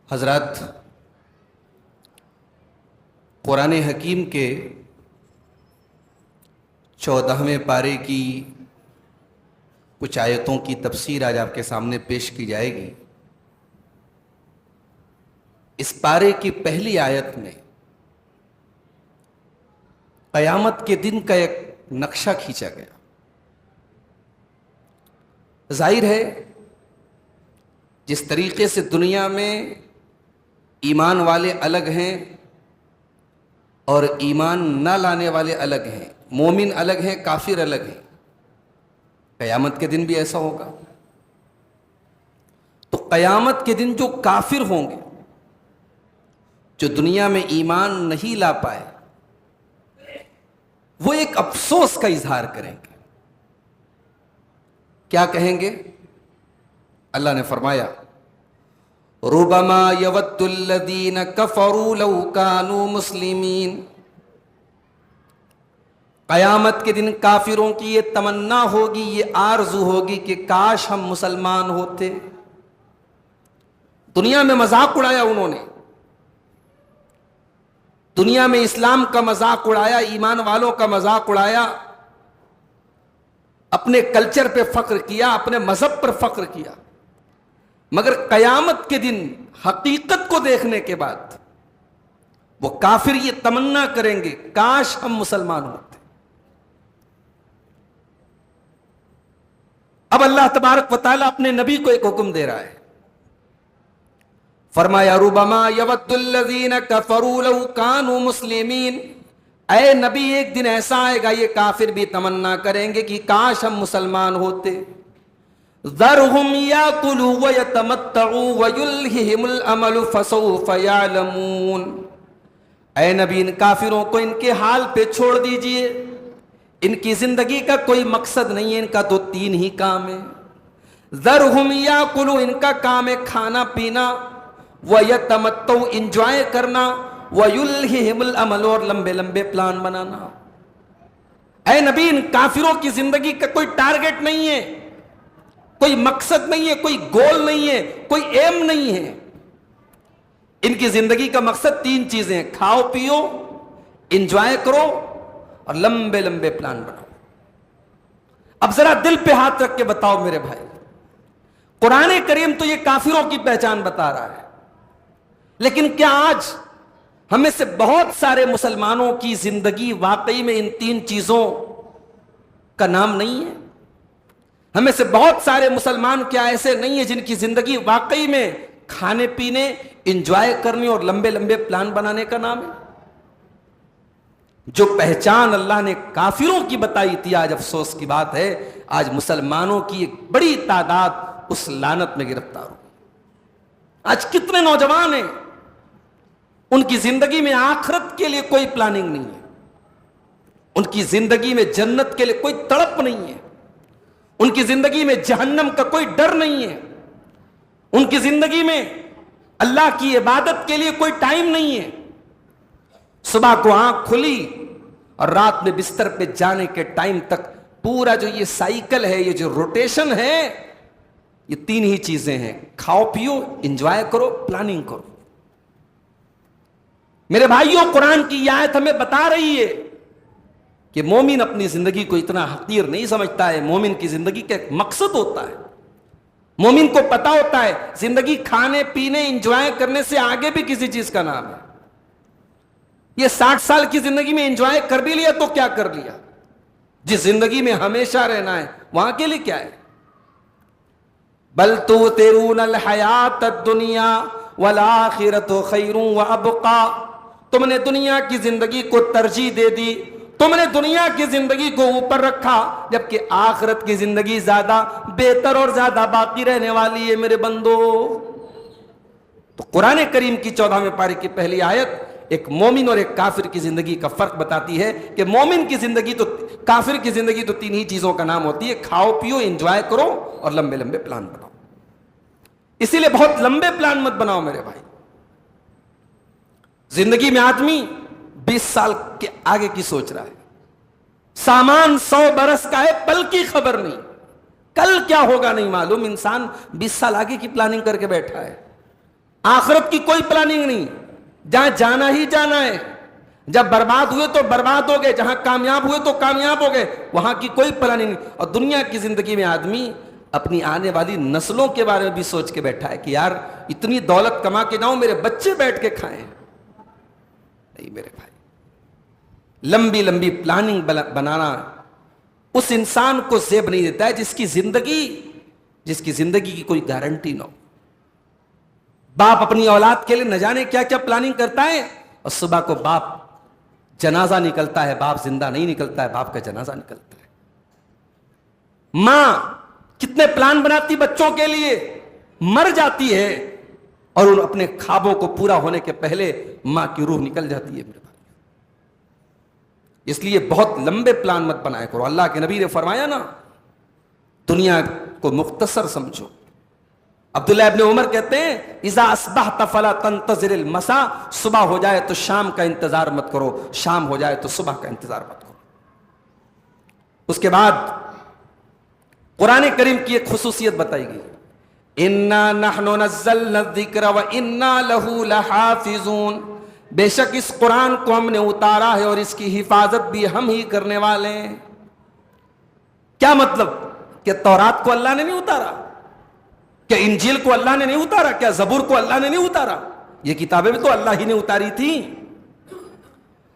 حضرات، قرآن حکیم کے 14ویں پارے کی کچھ آیتوں کی تفسیر آج آپ کے سامنے پیش کی جائے گی۔ اس پارے کی پہلی آیت میں قیامت کے دن کا ایک نقشہ کھینچا گیا۔ ظاہر ہے جس طریقے سے دنیا میں ایمان والے الگ ہیں اور ایمان نہ لانے والے الگ ہیں، مومن الگ ہیں، کافر الگ ہیں، قیامت کے دن بھی ایسا ہوگا۔ تو قیامت کے دن جو کافر ہوں گے، جو دنیا میں ایمان نہیں لا پائے، وہ ایک افسوس کا اظہار کریں گے۔ کیا کہیں گے؟ اللہ نے فرمایا ربما یود الذین کفروا لو کانوا مسلمین۔ قیامت کے دن کافروں کی یہ تمنا ہوگی، یہ آرزو ہوگی کہ کاش ہم مسلمان ہوتے۔ دنیا میں مذاق اڑایا انہوں نے، دنیا میں اسلام کا مذاق اڑایا، ایمان والوں کا مذاق اڑایا، اپنے کلچر پہ فخر کیا، اپنے مذہب پر فخر کیا، مگر قیامت کے دن حقیقت کو دیکھنے کے بعد وہ کافر یہ تمنا کریں گے کاش ہم مسلمان ہوتے۔ اب اللہ تبارک و تعالیٰ اپنے نبی کو ایک حکم دے رہا ہے، فرمایا ربما یود الذین کفروا لو کانوا مسلمین۔ اے نبی، ایک دن ایسا آئے گا یہ کافر بھی تمنا کریں گے کہ کاش ہم مسلمان ہوتے۔ ذرہم یاکلوا ویتمتعوا ویلہہم الامل فسوف یعلمون۔ اے نبی، ان کافروں کو ان کے حال پہ چھوڑ دیجئے، ان کی زندگی کا کوئی مقصد نہیں ہے، ان کا تو تین ہی کام ہے۔ ذرہم یاکلوا، ان کا کام ہے کھانا پینا، ویتمتعوا، انجوائے کرنا، ویلہہم الامل، اور لمبے لمبے پلان بنانا۔ اے نبی، ان کافروں کی زندگی کا کوئی ٹارگٹ نہیں ہے، کوئی مقصد نہیں ہے، کوئی گول نہیں ہے، کوئی ایم نہیں ہے۔ ان کی زندگی کا مقصد تین چیزیں ہیں، کھاؤ پیو، انجوائے کرو، اور لمبے لمبے پلان بناؤ۔ اب ذرا دل پہ ہاتھ رکھ کے بتاؤ میرے بھائی، قرآن کریم تو یہ کافروں کی پہچان بتا رہا ہے، لیکن کیا آج ہمیں سے بہت سارے مسلمانوں کی زندگی واقعی میں ان تین چیزوں کا نام نہیں ہے؟ ہمیں سے بہت سارے مسلمان کیا ایسے نہیں ہیں جن کی زندگی واقعی میں کھانے پینے، انجوائے کرنے اور لمبے لمبے پلان بنانے کا نام ہے؟ جو پہچان اللہ نے کافروں کی بتائی تھی، آج افسوس کی بات ہے آج مسلمانوں کی ایک بڑی تعداد اس لعنت میں گرفتار ہو۔ آج کتنے نوجوان ہیں ان کی زندگی میں آخرت کے لیے کوئی پلاننگ نہیں ہے، ان کی زندگی میں جنت کے لیے کوئی تڑپ نہیں ہے، ان کی زندگی میں جہنم کا کوئی ڈر نہیں ہے، ان کی زندگی میں اللہ کی عبادت کے لیے کوئی ٹائم نہیں ہے۔ صبح کو آنکھ کھلی اور رات میں بستر پہ جانے کے ٹائم تک پورا جو یہ سائیکل ہے، یہ جو روٹیشن ہے، یہ تین ہی چیزیں ہیں، کھاؤ پیو، انجوائے کرو، پلاننگ کرو۔ میرے بھائیوں، قرآن کی یہ آیت ہمیں بتا رہی ہے کہ مومن اپنی زندگی کو اتنا حقیر نہیں سمجھتا ہے، مومن کی زندگی کا ایک مقصد ہوتا ہے، مومن کو پتا ہوتا ہے زندگی کھانے پینے انجوائے کرنے سے آگے بھی کسی چیز کا نام ہے۔ یہ 60 سال کی زندگی میں انجوائے کر بھی لیا تو کیا کر لیا؟ جس زندگی میں ہمیشہ رہنا ہے وہاں کے لیے کیا ہے؟ بل تؤثرون الحیات الدنیا والآخرۃ خیر وابقی۔ تم نے دنیا کی زندگی کو ترجیح دے دی، تم نے دنیا کی زندگی کو اوپر رکھا، جبکہ آخرت کی زندگی زیادہ بہتر اور زیادہ باقی رہنے والی ہے میرے بندو۔ تو قرآن کریم کی 14ویں پارے کی پہلی آیت ایک مومن اور ایک کافر کی زندگی کا فرق بتاتی ہے کہ مومن کی زندگی تو، کافر کی زندگی تو تین ہی چیزوں کا نام ہوتی ہے، کھاؤ پیو، انجوائے کرو، اور لمبے لمبے پلان بناؤ۔ اسی لیے بہت لمبے پلان مت بناؤ میرے بھائی۔ زندگی میں آدمی 20 سال کے آگے کی سوچ رہا ہے، سامان 100 برس کا ہے، پل کی خبر نہیں، کل کیا ہوگا نہیں معلوم، انسان 20 سال آگے کی پلاننگ کر کے بیٹھا ہے۔ آخرت کی کوئی پلاننگ نہیں، جہاں جانا ہی جانا ہے، جب برباد ہوئے تو برباد ہو گئے، جہاں کامیاب ہوئے تو کامیاب ہو گئے، وہاں کی کوئی پلاننگ نہیں۔ اور دنیا کی زندگی میں آدمی اپنی آنے والی نسلوں کے بارے میں بھی سوچ کے بیٹھا ہے کہ یار اتنی دولت کما کے جاؤں میرے بچے بیٹھ کے کھائیں، نہیں میرے بھائی، لمبی لمبی پلاننگ بنانا اس انسان کو زیب نہیں دیتا ہے جس کی زندگی کی کوئی گارنٹی نہ ہو۔ باپ اپنی اولاد کے لیے نہ جانے کیا کیا پلاننگ کرتا ہے، اور صبح کو باپ جنازہ نکلتا ہے، باپ زندہ نہیں نکلتا ہے، باپ کا جنازہ نکلتا ہے۔ ماں کتنے پلان بناتی بچوں کے لیے، مر جاتی ہے، اور ان اپنے خوابوں کو پورا ہونے کے پہلے ماں کی روح نکل جاتی ہے میرے بھائی۔ اس لیے بہت لمبے پلان مت بنایا کرو۔ اللہ کے نبی نے فرمایا نا، دنیا کو مختصر سمجھو۔ عبداللہ ابن عمر کہتے ہیں اذا اصبحت فلا تنتظر المساء، صبح ہو جائے تو شام کا انتظار مت کرو، شام ہو جائے تو صبح کا انتظار مت کرو۔ اس کے بعد قرآن کریم کی ایک خصوصیت بتائی گئی، انا نحن نزلنا الذکر وانا لہ لحافظون، بے شک اس قرآن کو ہم نے اتارا ہے اور اس کی حفاظت بھی ہم ہی کرنے والے ہیں۔ کیا مطلب؟ کہ تورات کو اللہ نے نہیں اتارا؟ کیا انجیل کو اللہ نے نہیں اتارا؟ کیا زبور کو اللہ نے نہیں اتارا؟ یہ کتابیں بھی تو اللہ ہی نے اتاری تھیں۔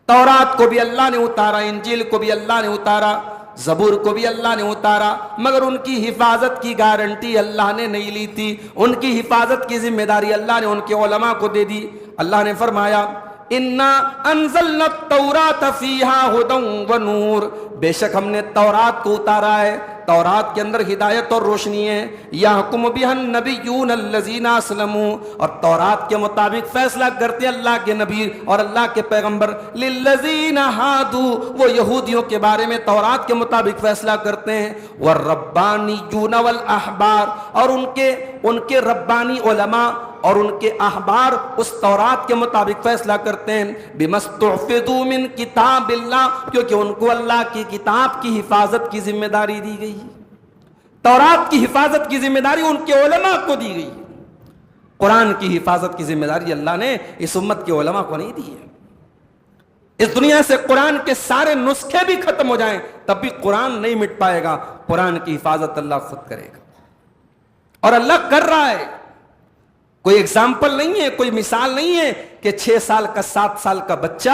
تورات کو بھی اللہ نے اتارا، انجیل کو بھی اللہ نے اتارا، زبور کو بھی اللہ نے اتارا، مگر ان کی حفاظت کی گارنٹی اللہ نے نہیں لی تھی، ان کی حفاظت کی ذمہ داری اللہ نے ان کے علماء کو دے دی۔ اللہ نے فرمایا انا انزلنا التوراۃ فیہا ھدی ونور، بے شک ہم نے تورات کو اتارا ہے، تورات کے اندر ہدایت اور روشنی ہے، یحکم بہا النبیون الذین اسلموا، اور تورات کے مطابق فیصلہ کرتے اللہ کے نبی اور اللہ کے پیغمبر، للذین ہادوا، وہ یہودیوں کے بارے میں تورات کے مطابق فیصلہ کرتے ہیں، والربانیون والاحبار، اور ان کے ربانی علماء اور ان کے احبار اس تورات کے مطابق فیصلہ کرتے ہیں، بما استحفظوا من کتاب اللہ، کیونکہ ان کو اللہ کی کتاب کی حفاظت کی ذمہ داری دی گئی، تورات کی حفاظت کی ذمہ داری ان کے علماء کو دی گئی۔ قرآن کی حفاظت کی ذمہ داری اللہ نے اس امت کے علماء کو نہیں دی ہے۔ اس دنیا سے قرآن کے سارے نسخے بھی ختم ہو جائیں تب بھی قرآن نہیں مٹ پائے گا، قرآن کی حفاظت اللہ خود کرے گا، اور اللہ کر رہا ہے۔ کوئی ایگزامپل نہیں ہے، کوئی مثال نہیں ہے کہ 6 سال کا 7 سال کا بچہ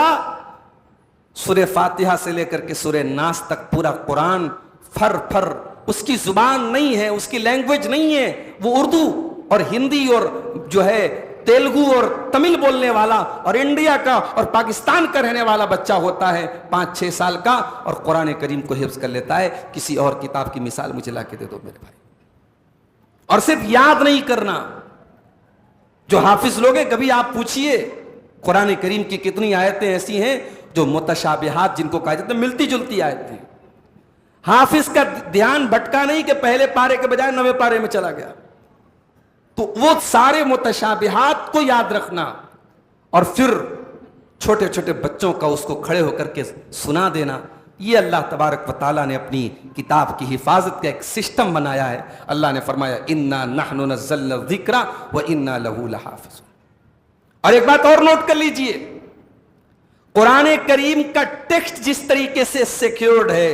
سورہ فاتحہ سے لے کر کے سورہ ناس تک پورا قرآن پھر اس کی زبان نہیں ہے، اس کی لینگویج نہیں ہے، وہ اردو اور ہندی اور جو ہے تیلگو اور تمل بولنے والا اور انڈیا کا اور پاکستان کا رہنے والا بچہ ہوتا ہے 5-6 سال کا، اور قرآن کریم کو حفظ کر لیتا ہے۔ کسی اور کتاب کی مثال مجھے لا کے دے دو میرے بھائی۔ اور صرف یاد نہیں کرنا، جو حافظ لوگ ہیں کبھی آپ پوچھئے قرآن کریم کی کتنی آیتیں ایسی ہیں جو متشابہات، جن کو کہا جاتا ہے ملتی جلتی آیتیں، حافظ کا دھیان بھٹکا نہیں کہ پہلے پارے کے بجائے 9ویں پارے میں چلا گیا، تو وہ سارے متشابہات کو یاد رکھنا اور پھر چھوٹے چھوٹے بچوں کا اس کو کھڑے ہو کر کے سنا دینا، یہ اللہ تبارک و تعالیٰ نے اپنی کتاب کی حفاظت کا ایک سسٹم بنایا ہے۔ اللہ نے فرمایا انا نحن نزلنا الذکر وانا لہ لحافظون۔ اور ایک بات اور نوٹ کر لیجئے، قرآن کریم کا ٹیکسٹ جس طریقے سے سیکیورڈ ہے،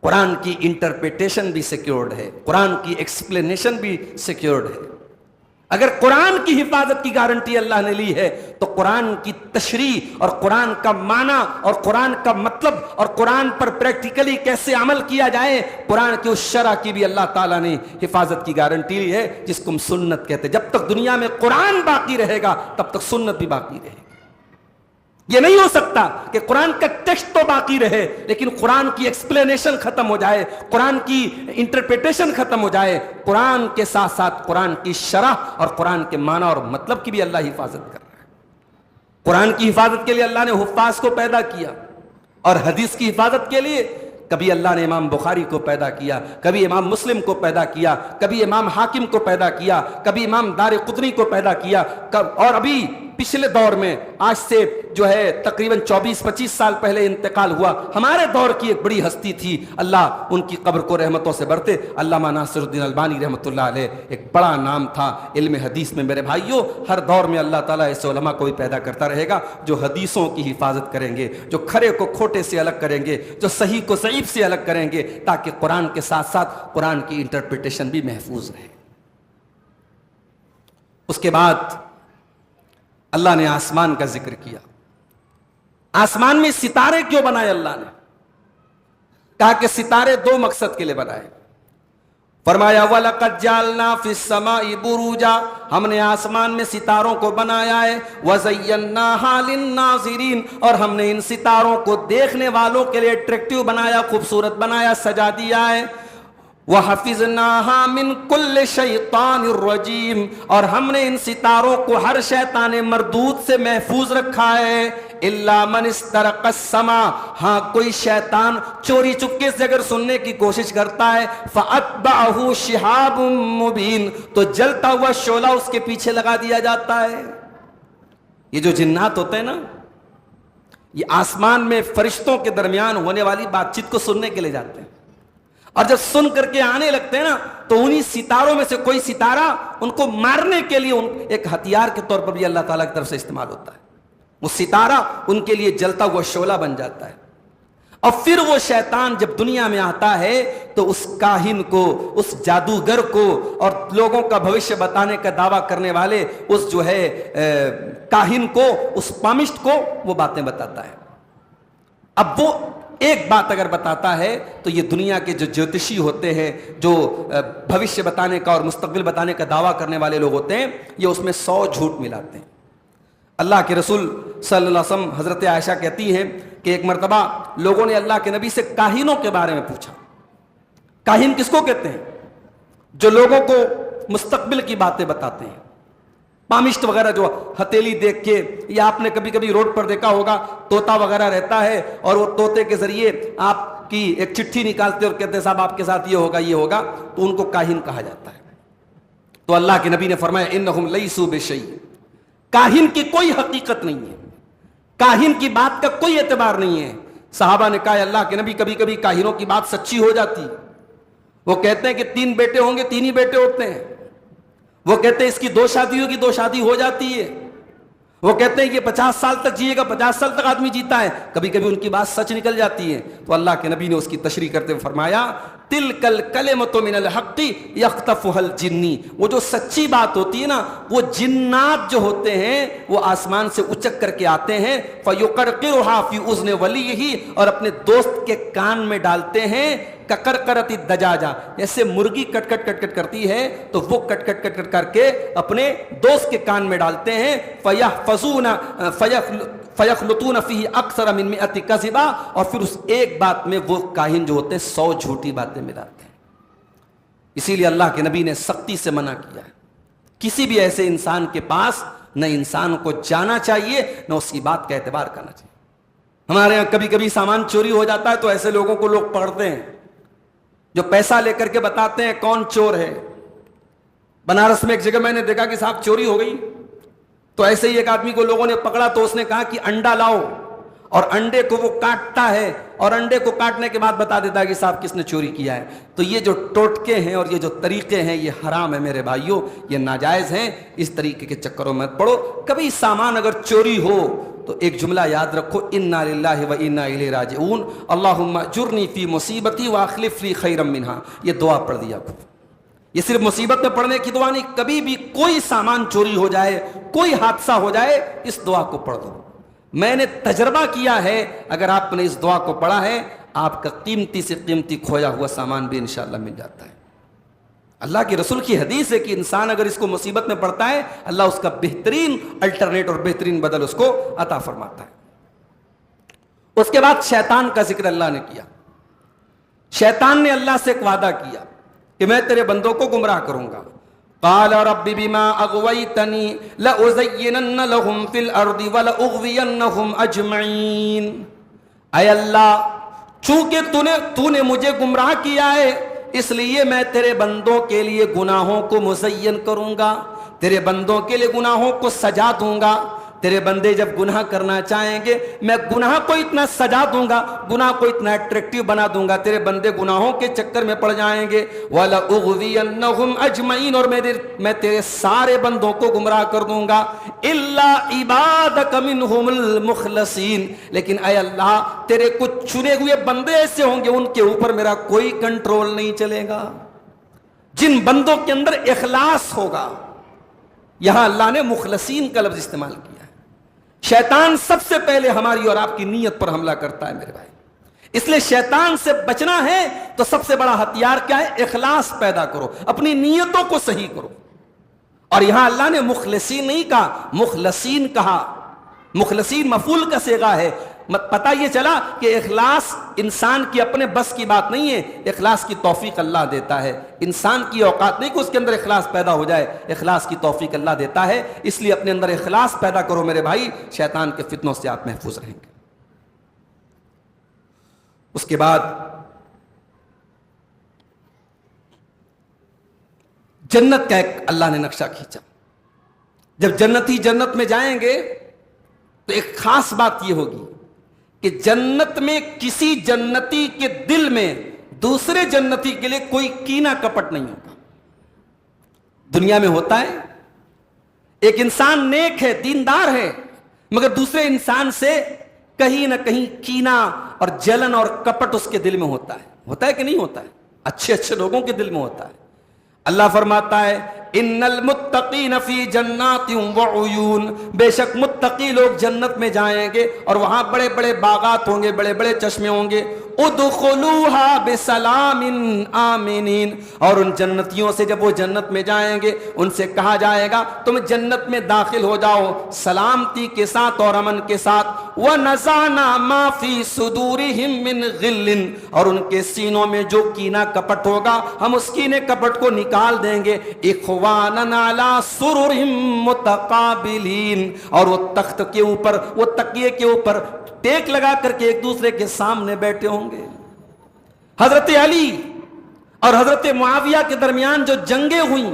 قرآن کی انٹرپریٹیشن بھی سیکیورڈ ہے، قرآن کی ایکسپلینیشن بھی سیکیورڈ ہے۔ اگر قرآن کی حفاظت کی گارنٹی اللہ نے لی ہے تو قرآن کی تشریح اور قرآن کا معنی اور قرآن کا مطلب اور قرآن پر پریکٹیکلی کیسے عمل کیا جائے، قرآن کی اس شرح کی بھی اللہ تعالیٰ نے حفاظت کی گارنٹی لی ہے، جس کو ہم سنت کہتے ہیں۔ جب تک دنیا میں قرآن باقی رہے گا تب تک سنت بھی باقی رہے گی۔ یہ نہیں ہو سکتا کہ قرآن کا ٹیکسٹ تو باقی رہے لیکن قرآن کی ایکسپلینیشن ختم ہو جائے، قرآن کی انٹرپریٹیشن ختم ہو جائے۔ قرآن کے ساتھ ساتھ قرآن کی شرح اور قرآن کے معنی اور مطلب کی بھی اللہ حفاظت کر رہا ہے۔ قرآن کی حفاظت کے لیے اللہ نے حفاظ کو پیدا کیا، اور حدیث کی حفاظت کے لیے کبھی اللہ نے امام بخاری کو پیدا کیا، کبھی امام مسلم کو پیدا کیا، کبھی امام حاکم کو پیدا کیا، کبھی امام دارقطنی کو پیدا کیا، اور ابھی پچھلے دور میں آج سے جو ہے تقریباً 24-25 سال پہلے انتقال ہوا، ہمارے دور کی ایک بڑی ہستی تھی، اللہ ان کی قبر کو رحمتوں سے بھرتے، علامہ ناصر الدین البانی رحمۃ اللہ علیہ، ایک بڑا نام تھا علم حدیث میں۔ میرے بھائیوں، ہر دور میں اللہ تعالیٰ ایسے علماء کو بھی پیدا کرتا رہے گا جو حدیثوں کی حفاظت کریں گے، جو کھرے کو کھوٹے سے الگ کریں گے، جو صحیح کو ضعیف سے الگ کریں گے، تاکہ قرآن کے ساتھ ساتھ قرآن کی انٹرپریٹیشن بھی محفوظ رہے۔ اس کے بعد اللہ نے آسمان کا ذکر کیا۔ آسمان میں ستارے کیوں بنائے اللہ نے؟ کہا کہ ستارے دو مقصد کے لیے بنائے۔ فرمایا وَلَقَدْ جَعَلْنَا فِي السَّمَاءِ بُرُوجًا، ہم نے آسمان میں ستاروں کو بنایا ہے، وَزَيَّنَّاهَا لِلنَّاظِرِينَ، اور ہم نے ان ستاروں کو دیکھنے والوں کے لیے اٹریکٹیو بنایا، خوبصورت بنایا، سجا دیا ہے۔ وَحَفِظْنَاهَا مِنْ كُلِّ شَيْطَانٍ رَجِيمٍ، اور ہم نے ان ستاروں کو ہر شیطان مردود سے محفوظ رکھا ہے۔ إِلَّا مَنِ اسْتَرَقَ السَّمَاءَ، ہاں کوئی شیطان چوری چپکے سے اگر سننے کی کوشش کرتا ہے، فَأَتْبَعَهُ شِهَابٌ مُبِينٌ، تو جلتا ہوا شعلہ اس کے پیچھے لگا دیا جاتا ہے۔ یہ جو جنات ہوتے ہیں نا، یہ آسمان میں فرشتوں کے درمیان ہونے والی بات چیت کو سننے کے لیے جاتے ہیں، اور جب سن کر کے آنے لگتے ہیں نا، تو انہی ستاروں میں سے کوئی ستارہ ان کو مارنے کے لیے ایک ہتھیار کے طور پر بھی اللہ تعالیٰ کی طرف سے استعمال ہوتا ہے۔ وہ ستارہ ان کے لیے جلتا ہوا شعلہ بن جاتا ہے، اور پھر وہ شیطان جب دنیا میں آتا ہے تو اس کاہن کو، اس جادوگر کو، اور لوگوں کا بھوشیہ بتانے کا دعویٰ کرنے والے اس جو ہے کاہن کو، اس پامشٹ کو وہ باتیں بتاتا ہے۔ اب وہ ایک بات اگر بتاتا ہے تو یہ دنیا کے جو جوتشی ہوتے ہیں، جو بھوشیہ بتانے کا اور مستقبل بتانے کا دعویٰ کرنے والے لوگ ہوتے ہیں، یہ اس میں 100 جھوٹ ملاتے ہیں۔ اللہ کے رسول صلی اللہ علیہ وسلم، حضرت عائشہ کہتی ہیں کہ ایک مرتبہ لوگوں نے اللہ کے نبی سے کاہنوں کے بارے میں پوچھا۔ کاہن کس کو کہتے ہیں؟ جو لوگوں کو مستقبل کی باتیں بتاتے ہیں، پامشٹ وغیرہ، جو ہتیلی دیکھ کے، یا آپ نے کبھی کبھی روڈ پر دیکھا ہوگا طوطا وغیرہ رہتا ہے، اور وہ طوطے کے ذریعے آپ کی ایک چٹھی نکالتے اور کہتے ہیں صاحب آپ کے ساتھ یہ ہوگا یہ ہوگا، تو ان کو کاہن کہا جاتا ہے۔ تو اللہ کے نبی نے فرمایا انہم لیسوا بشیء، کاہن کی کوئی حقیقت نہیں ہے، کاہن کی بات کا کوئی اعتبار نہیں ہے۔ صحابہ نے کہا اللہ کے نبی کبھی کبھی کاہنوں کی بات سچی ہو جاتی، وہ کہتے ہیں کہ 3 بیٹے ہوں گے، 3 ہی بیٹے ہوتے ہیں، وہ کہتے ہیں اس کی 2 شادی ہوگی، 2 شادی ہو جاتی ہے، وہ کہتے ہیں یہ 50 سال تک جیے گا، 50 سال تک آدمی جیتا ہے، کبھی کبھی ان کی بات سچ نکل جاتی ہے۔ تو اللہ کے نبی نے اس کی تشریح کرتے ہوئے فرمایا تلک الکلمۃ من الحق یخطفها الجنی، وہ جو سچی بات ہوتی ہے نا، وہ جنات جو ہوتے ہیں وہ آسمان سے اچک کر کے آتے ہیں، فیقرقرها فی اذن ولیہ، اور اپنے دوست کے کان میں ڈالتے ہیں، ککرکرت الدجاجہ، جیسے مرغی کٹ کٹ کٹ کٹ کرتی ہے تو وہ کٹ کٹ کٹ کٹ کر کے اپنے دوست کے کان میں ڈالتے ہیں، فیخلطون فیہ اکثر من 100 کذبا، اور پھر اس ایک بات میں وہ کاہن جو ہوتے ہیں 100 جھوٹی باتیں ملاتے ہیں۔ اسی لیے اللہ کے نبی نے سختی سے منع کیا ہے، کسی بھی ایسے انسان کے پاس نہ انسان کو جانا چاہیے، نہ اس کی بات کا اعتبار کرنا چاہیے۔ ہمارے یہاں کبھی کبھی سامان چوری ہو جاتا ہے تو ایسے لوگوں کو لوگ پکڑتے ہیں جو پیسہ لے کر کے بتاتے ہیں کون چور ہے۔ بنارس میں ایک جگہ میں نے دیکھا کہ صاحب چوری ہو گئی، تو ایسے ہی ایک آدمی کو لوگوں نے پکڑا تو اس نے کہا کہ انڈا لاؤ، اور انڈے کو وہ کاٹتا ہے، اور انڈے کو کاٹنے کے بعد بتا دیتا ہے کہ صاحب کس نے چوری کیا ہے۔ تو یہ جو ٹوٹکے ہیں اور یہ جو طریقے ہیں یہ حرام ہے میرے بھائیوں، یہ ناجائز ہیں، اس طریقے کے چکروں میں مت پڑو۔ کبھی سامان اگر چوری ہو تو ایک جملہ یاد رکھو، انا للہ و انا الیہ راجعون، اللہم اجرنی فی مصیبتی واخلف لی خیرا منہا، یہ دعا پڑھ دیا کرو۔ یہ صرف مصیبت میں پڑھنے کی دعا نہیں، کبھی بھی کوئی سامان چوری ہو جائے، کوئی حادثہ ہو جائے، اس دعا کو پڑھ دو۔ میں نے تجربہ کیا ہے، اگر آپ نے اس دعا کو پڑھا ہے، آپ کا قیمتی سے قیمتی کھویا ہوا سامان بھی انشاءاللہ مل جاتا ہے۔ اللہ کے رسول کی حدیث ہے کہ انسان اگر اس کو مصیبت میں پڑتا ہے، اللہ اس کا بہترین الٹرنیٹ اور بہترین بدل اس کو عطا فرماتا ہے۔ اس کے بعد شیطان کا ذکر اللہ نے کیا۔ شیطان نے اللہ سے ایک وعدہ کیا کہ میں تیرے بندوں کو گمراہ کروں گا۔ قال رب بما اغويتني لأزينن لهم في الارض ولأغوينهم اجمعين، اے اللہ چونکہ تو نے مجھے گمراہ کیا ہے، اس لیے میں تیرے بندوں کے لیے گناہوں کو مزین کروں گا، تیرے بندوں کے لیے گناہوں کو سجا دوں گا۔ تیرے بندے جب گناہ کرنا چاہیں گے میں گناہ کو اتنا سجا دوں گا, گناہ کو اتنا اٹریکٹیو بنا دوں گا, تیرے بندے گناہوں کے چکر میں پڑ جائیں گے. وَلَأُغْوِيَنَّهُمْ أَجْمَعِينَ, اور میں تیرے سارے بندوں کو گمراہ کر دوں گا. إِلَّا عِبَادَكَ مِنْهُمُ الْمُخْلَصِينَ, لیکن اے اللہ تیرے کچھ چنے ہوئے بندے ایسے ہوں گے ان کے اوپر میرا کوئی کنٹرول نہیں چلے گا, جن بندوں کے اندر اخلاص ہوگا. یہاں اللہ نے مخلصین کا لفظ استعمال کیا ہے. شیطان سب سے پہلے ہماری اور آپ کی نیت پر حملہ کرتا ہے میرے بھائی, اس لیے شیطان سے بچنا ہے تو سب سے بڑا ہتھیار کیا ہے؟ اخلاص پیدا کرو, اپنی نیتوں کو صحیح کرو. اور یہاں اللہ نے مخلصین نہیں کہا, مخلصین کہا. مخلصین مفعول کا صیغہ ہے. پتہ یہ چلا کہ اخلاص انسان کی اپنے بس کی بات نہیں ہے, اخلاص کی توفیق اللہ دیتا ہے. انسان کی اوقات نہیں کہ اس کے اندر اخلاص پیدا ہو جائے, اخلاص کی توفیق اللہ دیتا ہے. اس لیے اپنے اندر اخلاص پیدا کرو میرے بھائی, شیطان کے فتنوں سے آپ محفوظ رہیں گے. اس کے بعد جنت کا ایک اللہ نے نقشہ کھینچا. جب جنتی جنت میں جائیں گے تو ایک خاص بات یہ ہوگی کہ جنت میں کسی جنتی کے دل میں دوسرے جنتی کے لیے کوئی کینہ کپٹ نہیں ہوگا. دنیا میں ہوتا ہے, ایک انسان نیک ہے, دیندار ہے, مگر دوسرے انسان سے کہیں نہ کہیں کینہ اور جلن اور کپٹ اس کے دل میں ہوتا ہے. ہوتا ہے کہ نہیں ہوتا ہے؟ اچھے اچھے لوگوں کے دل میں ہوتا ہے. اللہ فرماتا ہے ان المتقین فی جنات وعیون, بے شک متقی لوگ جنت میں جائیں گے اور وہاں بڑے بڑے باغات ہوں گے, بڑے بڑے چشمے ہوں گے. ادخلوها بسلام آمنین, اور ان جنتیوں سے جب وہ جنت میں جائیں گے ان سے کہا جائے گا تم جنت میں داخل ہو جاؤ سلامتی کے ساتھ اور امن کے ساتھ. وَنَزَعْنَا مَا فِي صُدُورِهِم مِّن غِلٍّ, اور ان کے سینوں میں جو کینہ کپٹ ہوگا ہم اس کینے کپٹ کو نکال دیں گے. اخواناً علی سرر متقابلین, اور وہ تخت کے اوپر, وہ تکیے کے اوپر ٹیک لگا کر کے ایک دوسرے کے سامنے بیٹھے ہوں گے. حضرت علی اور حضرت معاویہ کے درمیان جو جنگیں ہوئیں,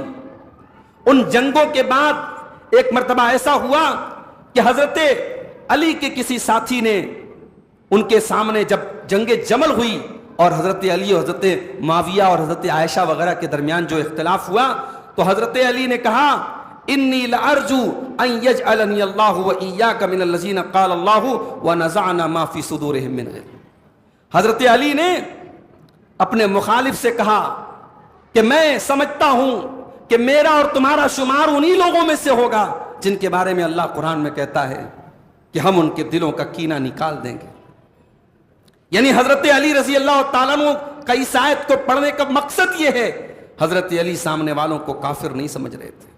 ان جنگوں کے بعد ایک مرتبہ ایسا ہوا کہ حضرت علی کے کسی ساتھی نے ان کے سامنے جب جنگ جمل ہوئی اور حضرت علی اور حضرت معاویہ اور حضرت عائشہ وغیرہ کے درمیان جو اختلاف ہوا, تو حضرت علی نے کہا انی لارجو ان یجعلنی اللہ و ایاک من الذین قال اللہ ونزعنا ما فی صدورہم من غل. حضرت علی نے اپنے مخالف سے کہا کہ میں سمجھتا ہوں کہ میرا اور تمہارا شمار انہی لوگوں میں سے ہوگا جن کے بارے میں اللہ قرآن میں کہتا ہے کہ ہم ان کے دلوں کا کینہ نکال دیں گے. یعنی حضرت علی رضی اللہ تعالیٰ عنہ کا اس آیت کو پڑھنے کا مقصد یہ ہے, حضرت علی سامنے والوں کو کافر نہیں سمجھ رہے تھے,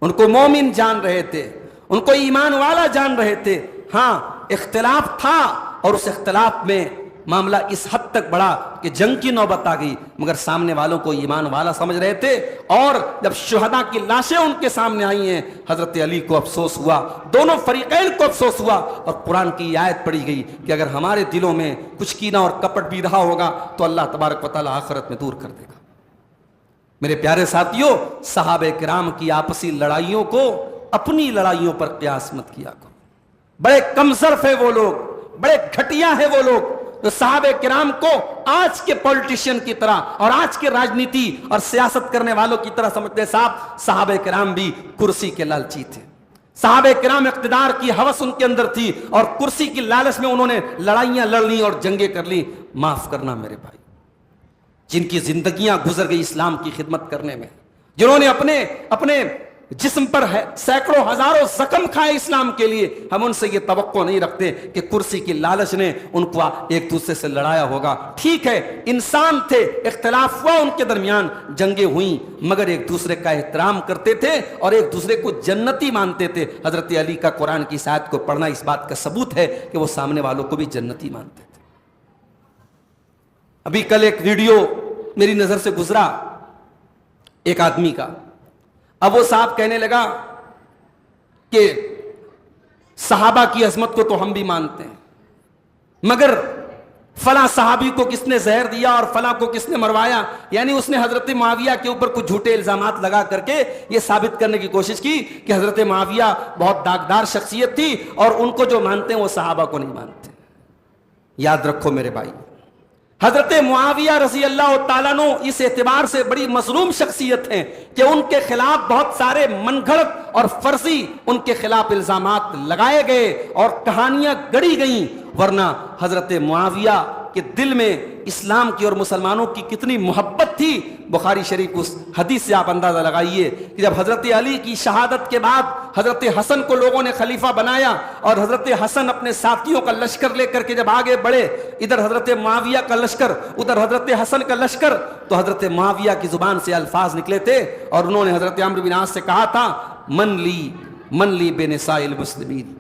ان کو مومن جان رہے تھے, ان کو ایمان والا جان رہے تھے. ہاں اختلاف تھا اور اس اختلاف میں معاملہ اس حد تک بڑھا کہ جنگ کی نوبت آ گئی, مگر سامنے والوں کو ایمان والا سمجھ رہے تھے. اور جب شہداء کی لاشیں ان کے سامنے آئی ہیں, حضرت علی کو افسوس ہوا, دونوں فریقین کو افسوس ہوا, اور قرآن کی آیت پڑھی گئی کہ اگر ہمارے دلوں میں کچھ کینہ اور کپٹ بھی رہا ہوگا تو اللہ تبارک و تعالیٰ آخرت میں دور کر دے گا. میرے پیارے ساتھیوں, صحابہ کرام کی آپسی لڑائیوں کو اپنی لڑائیوں پر قیاس مت کیا کرو. بڑے کمزرف ہیں وہ لوگ, بڑے گھٹیا ہیں وہ لوگ جو صحابہ کرام کو آج کے پولیٹیشین کی طرح اور آج کے راجنیتی اور سیاست کرنے والوں کی طرح سمجھتے ہیں. صاحب صحابہ کرام بھی کرسی کے لالچی تھے, صحابہ کرام اقتدار کی ہوس ان کے اندر تھی اور کرسی کی لالچ میں انہوں نے لڑائیاں لڑ لی اور جنگیں کر لی. معاف کرنا میرے بھائی, جن کی زندگیاں گزر گئی اسلام کی خدمت کرنے میں, جنہوں نے اپنے جسم پر سینکڑوں ہزاروں زخم کھائے اسلام کے لیے, ہم ان سے یہ توقع نہیں رکھتے کہ کرسی کی لالچ نے ان کو ایک دوسرے سے لڑایا ہوگا. ٹھیک ہے انسان تھے, اختلاف ہوا ان کے درمیان, جنگیں ہوئیں, مگر ایک دوسرے کا احترام کرتے تھے اور ایک دوسرے کو جنتی مانتے تھے. حضرت علی کا قرآن کی آیت کو پڑھنا اس بات کا ثبوت ہے کہ وہ سامنے والوں کو بھی جنتی مانتے تھے. ابھی کل ایک ویڈیو میری نظر سے گزرا ایک آدمی کا. اب وہ صاحب کہنے لگا کہ صحابہ کی عظمت کو تو ہم بھی مانتے ہیں, مگر فلاں صحابی کو کس نے زہر دیا اور فلاں کو کس نے مروایا. یعنی اس نے حضرت معاویہ کے اوپر کچھ جھوٹے الزامات لگا کر کے یہ ثابت کرنے کی کوشش کی کہ حضرت معاویہ بہت داغدار شخصیت تھی اور ان کو جو مانتے ہیں وہ صحابہ کو نہیں مانتے. یاد رکھو میرے بھائی, حضرت معاویہ رضی اللہ تعالیٰ عنہ اس اعتبار سے بڑی مظلوم شخصیت ہیں کہ ان کے خلاف بہت سارے من گھڑت اور فرضی ان کے خلاف الزامات لگائے گئے اور کہانیاں گڑھی گئیں, ورنہ حضرت معاویہ کے دل میں اسلام کی اور مسلمانوں کی کتنی محبت تھی. بخاری شریف اس حدیث سے آپ اندازہ لگائیے کہ جب حضرت علی کی شہادت کے بعد حضرت حسن کو لوگوں نے خلیفہ بنایا اور حضرت حسن اپنے ساتھیوں کا لشکر لے کر کے جب آگے بڑھے, ادھر حضرت معاویہ کا لشکر ادھر حضرت حسن کا لشکر, تو حضرت معاویہ کی زبان سے الفاظ نکلے تھے اور انہوں نے حضرت عمرو بن عاص سے کہا تھا من لی بنساء المسلمین,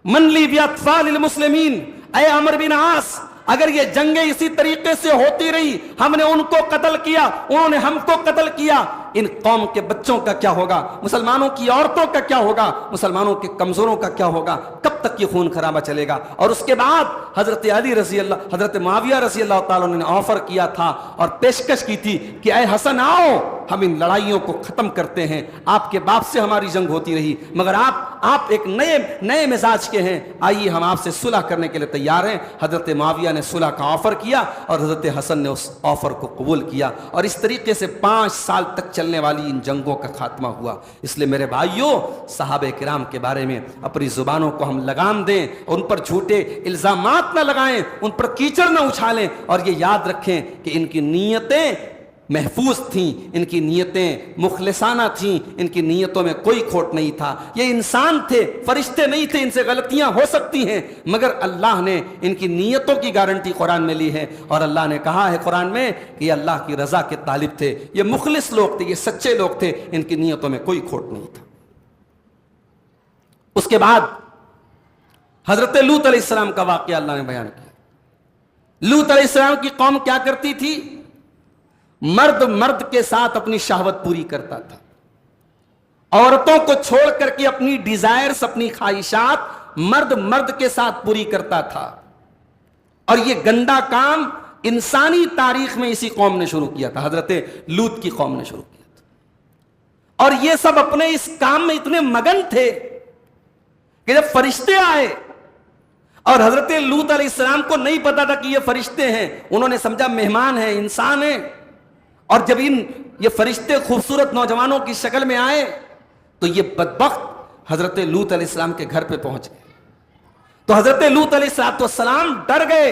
من لی باطفال المسلمین. اے عمرو بن عاص, اگر یہ جنگیں اسی طریقے سے ہوتی رہی, ہم نے ان کو قتل کیا, انہوں نے ہم کو قتل کیا, ان قوم کے بچوں کا کیا ہوگا, مسلمانوں کی عورتوں کا کیا ہوگا, مسلمانوں کے کمزوروں کا کیا ہوگا, کب تک یہ خون خرابہ چلے گا. اور اس کے بعد حضرت معاویہ رضی اللہ تعالیٰ نے آفر کیا تھا اور پیشکش کی تھی کہ اے حسن آؤ, ہم ان لڑائیوں کو ختم کرتے ہیں, آپ کے باپ سے ہماری جنگ ہوتی رہی مگر آپ ایک نئے مزاج کے ہیں, آئیے ہم آپ سے صلح کرنے کے لیے تیار ہیں. حضرت معاویہ نے صلح کا آفر کیا اور حضرت حسن نے اس آفر کو قبول کیا اور اس طریقے سے 5 سال تک چلنے والی ان جنگوں کا خاتمہ ہوا. اس لیے میرے بھائیوں, صحابہ کرام کے بارے میں اپنی زبانوں کو ہم لگام دیں, ان پر جھوٹے الزامات نہ لگائیں, ان پر کیچڑ نہ اچھالیں, اور یہ یاد رکھیں کہ ان کی نیتیں محفوظ تھیں, ان کی نیتیں مخلصانہ تھیں, ان کی نیتوں میں کوئی کھوٹ نہیں تھا. یہ انسان تھے, فرشتے نہیں تھے, ان سے غلطیاں ہو سکتی ہیں, مگر اللہ نے ان کی نیتوں کی گارنٹی قرآن میں لی ہے اور اللہ نے کہا ہے قرآن میں کہ یہ اللہ کی رضا کے طالب تھے, یہ مخلص لوگ تھے, یہ سچے لوگ تھے, ان کی نیتوں میں کوئی کھوٹ نہیں تھا. اس کے بعد حضرت لوط علیہ السلام کا واقعہ اللہ نے بیان کیا. لوط علیہ السلام کی قوم کیا کرتی تھی؟ مرد کے ساتھ اپنی شہوت پوری کرتا تھا, عورتوں کو چھوڑ کر کے اپنی ڈیزائرز, اپنی خواہشات مرد کے ساتھ پوری کرتا تھا. اور یہ گندا کام انسانی تاریخ میں اسی قوم نے شروع کیا تھا, حضرت لوط کی قوم نے شروع کیا تھا. اور یہ سب اپنے اس کام میں اتنے مگن تھے کہ جب فرشتے آئے, اور حضرت لوط علیہ السلام کو نہیں پتا تھا کہ یہ فرشتے ہیں, انہوں نے سمجھا مہمان ہیں, انسان ہیں, اور جب یہ فرشتے خوبصورت نوجوانوں کی شکل میں آئے تو یہ بدبخت حضرت لوط علیہ السلام کے گھر پہ پہنچ گئے. تو حضرت لوط علیہ السلام ڈر گئے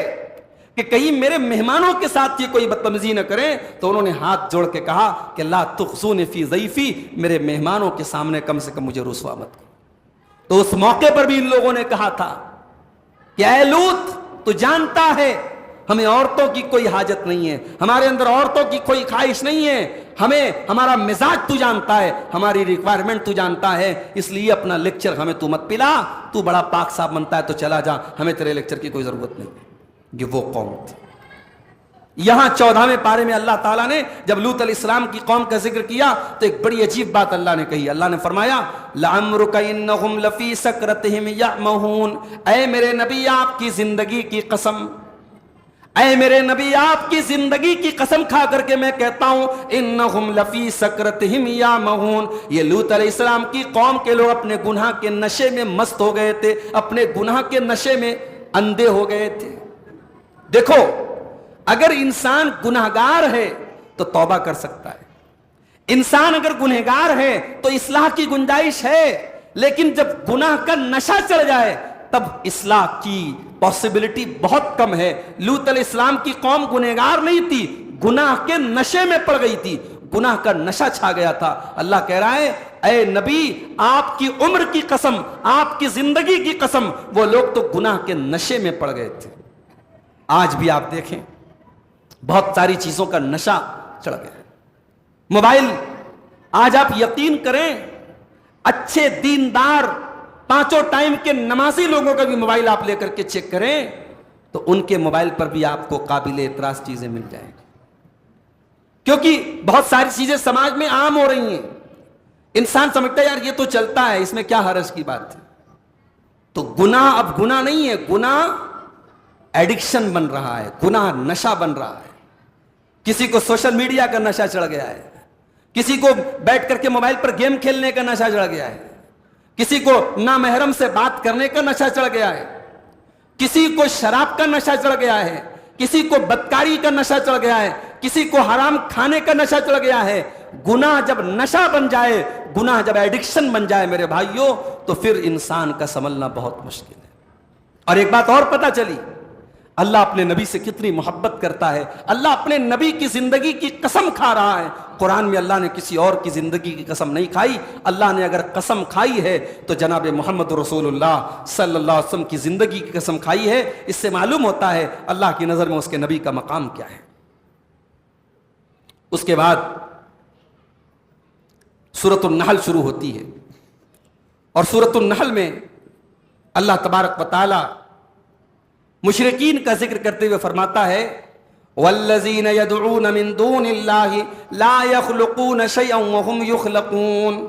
کہ کہیں میرے مہمانوں کے ساتھ یہ کوئی بدتمیزی نہ کریں, تو انہوں نے ہاتھ جوڑ کے کہا کہ لا تخزونی فی ضیفی, میرے مہمانوں کے سامنے کم سے کم مجھے رسوا مت کرو. تو اس موقع پر بھی ان لوگوں نے کہا تھا کہ اے لوط, تو جانتا ہے ہمیں عورتوں کی کوئی حاجت نہیں ہے, ہمارے اندر عورتوں کی کوئی خواہش نہیں ہے, ہمیں ہمارا مزاج تو جانتا ہے, ہماری ریکوائرمنٹ تو جانتا ہے, اس لیے اپنا لیکچر ہمیں تو مت پلا, تو بڑا پاک صاحب بنتا ہے تو چلا جا, ہمیں تیرے لیکچر کی کوئی ضرورت نہیں. یہ وہ قوم تھی. یہاں 14ویں پارے میں اللہ تعالیٰ نے جب لوط علیہ السلام کی قوم کا ذکر کیا تو ایک بڑی عجیب بات اللہ نے کہی. اللہ نے فرمایا لَعَمْرُكَ إِنَّهُمْ لَفِي سَكْرَتِهِمْ يَعْمَهُونَ, اے میرے نبی آپ کی زندگی کی قسم, اے میرے نبی آپ کی زندگی کی قسم کھا کر کے میں کہتا ہوں, انہم لفی سکرتہم یعمہون, یہ لوط علیہ السلام کی قوم کے لوگ اپنے گناہ کے نشے میں مست ہو گئے تھے, اپنے گناہ کے نشے میں اندھے ہو گئے تھے. دیکھو, اگر انسان گناہگار ہے تو توبہ کر سکتا ہے, انسان اگر گنہگار ہے تو اصلاح کی گنجائش ہے, لیکن جب گناہ کا نشہ چڑھ جائے تب اصلاح کی پاسبلٹی بہت کم ہے. لوط علیہ السلام کی قوم گنہگار نہیں تھی, گناہ کے نشے میں پڑ گئی تھی, گناہ کا نشہ چھا گیا تھا. اللہ کہہ رہا ہے اے نبی آپ کی عمر کی قسم, آپ کی زندگی کی قسم, وہ لوگ تو گناہ کے نشے میں پڑ گئے تھے. آج بھی آپ دیکھیں بہت ساری چیزوں کا نشہ چڑھ گیا. موبائل, آج آپ یقین کریں اچھے دیندار 5 ٹائم کے نمازی لوگوں کا بھی موبائل آپ لے کر کے چیک کریں تو ان کے موبائل پر بھی آپ کو قابل اعتراض چیزیں مل جائیں گی, کیونکہ بہت ساری چیزیں سماج میں عام ہو رہی ہیں. انسان سمجھتا ہے یار یہ تو چلتا ہے, اس میں کیا حرج کی بات ہے. تو گناہ اب گناہ نہیں ہے, گناہ ایڈکشن بن رہا ہے, گناہ نشہ بن رہا ہے. کسی کو سوشل میڈیا کا نشہ چڑھ گیا ہے, کسی کو بیٹھ کر کے موبائل پر گیم کھیلنے کا نشہ چڑھ گیا ہے, کسی کو نامحرم سے بات کرنے کا نشہ چڑھ گیا ہے, کسی کو شراب کا نشہ چڑھ گیا ہے, کسی کو بدکاری کا نشہ چڑھ گیا ہے, کسی کو حرام کھانے کا نشہ چڑھ گیا ہے. گناہ جب نشہ بن جائے, گناہ جب ایڈکشن بن جائے میرے بھائیوں, تو پھر انسان کا سنبھلنا بہت مشکل ہے. اور ایک بات اور پتہ چلی, اللہ اپنے نبی سے کتنی محبت کرتا ہے. اللہ اپنے نبی کی زندگی کی قسم کھا رہا ہے. قرآن میں اللہ نے کسی اور کی زندگی کی قسم نہیں کھائی. اللہ نے اگر قسم کھائی ہے تو جناب محمد رسول اللہ صلی اللہ علیہ وسلم کی زندگی کی قسم کھائی ہے. اس سے معلوم ہوتا ہے اللہ کی نظر میں اس کے نبی کا مقام کیا ہے. اس کے بعد سورۃ النحل شروع ہوتی ہے, اور سورۃ النحل میں اللہ تبارک و تعالی مشرکین کا ذکر کرتے ہوئے فرماتا ہے والذین یدعون من دون اللہ لا یخلقون شیئا وهم یخلقون.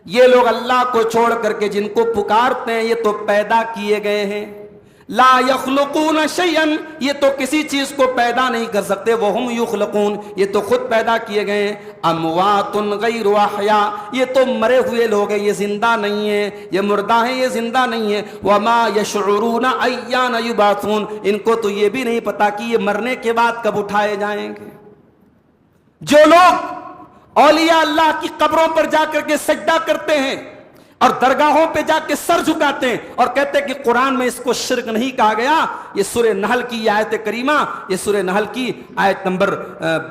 یہ لوگ اللہ کو چھوڑ کر کے جن کو پکارتے ہیں یہ تو پیدا کیے گئے ہیں. لا یخلقون شیئا, یہ تو کسی چیز کو پیدا نہیں کر سکتے. وهم یخلقون, یہ تو خود پیدا کیے گئے ہیں. اموات غیر احیاء, یہ تو مرے ہوئے لوگ ہیں, یہ زندہ نہیں ہیں. یہ مردہ ہیں, یہ زندہ نہیں ہیں. وما یشعرون ایان یبعثون, ان کو تو یہ بھی نہیں پتا کہ یہ مرنے کے بعد کب اٹھائے جائیں گے. جو لوگ اولیاء اللہ کی قبروں پر جا کر کے سجدہ کرتے ہیں اور درگاہوں پہ جا کے سر جھکاتے ہیں اور کہتے ہیں کہ قرآن میں اس کو شرک نہیں کہا گیا, یہ سورہ نحل کی آیت کریمہ, یہ سورہ نحل کی آیت نمبر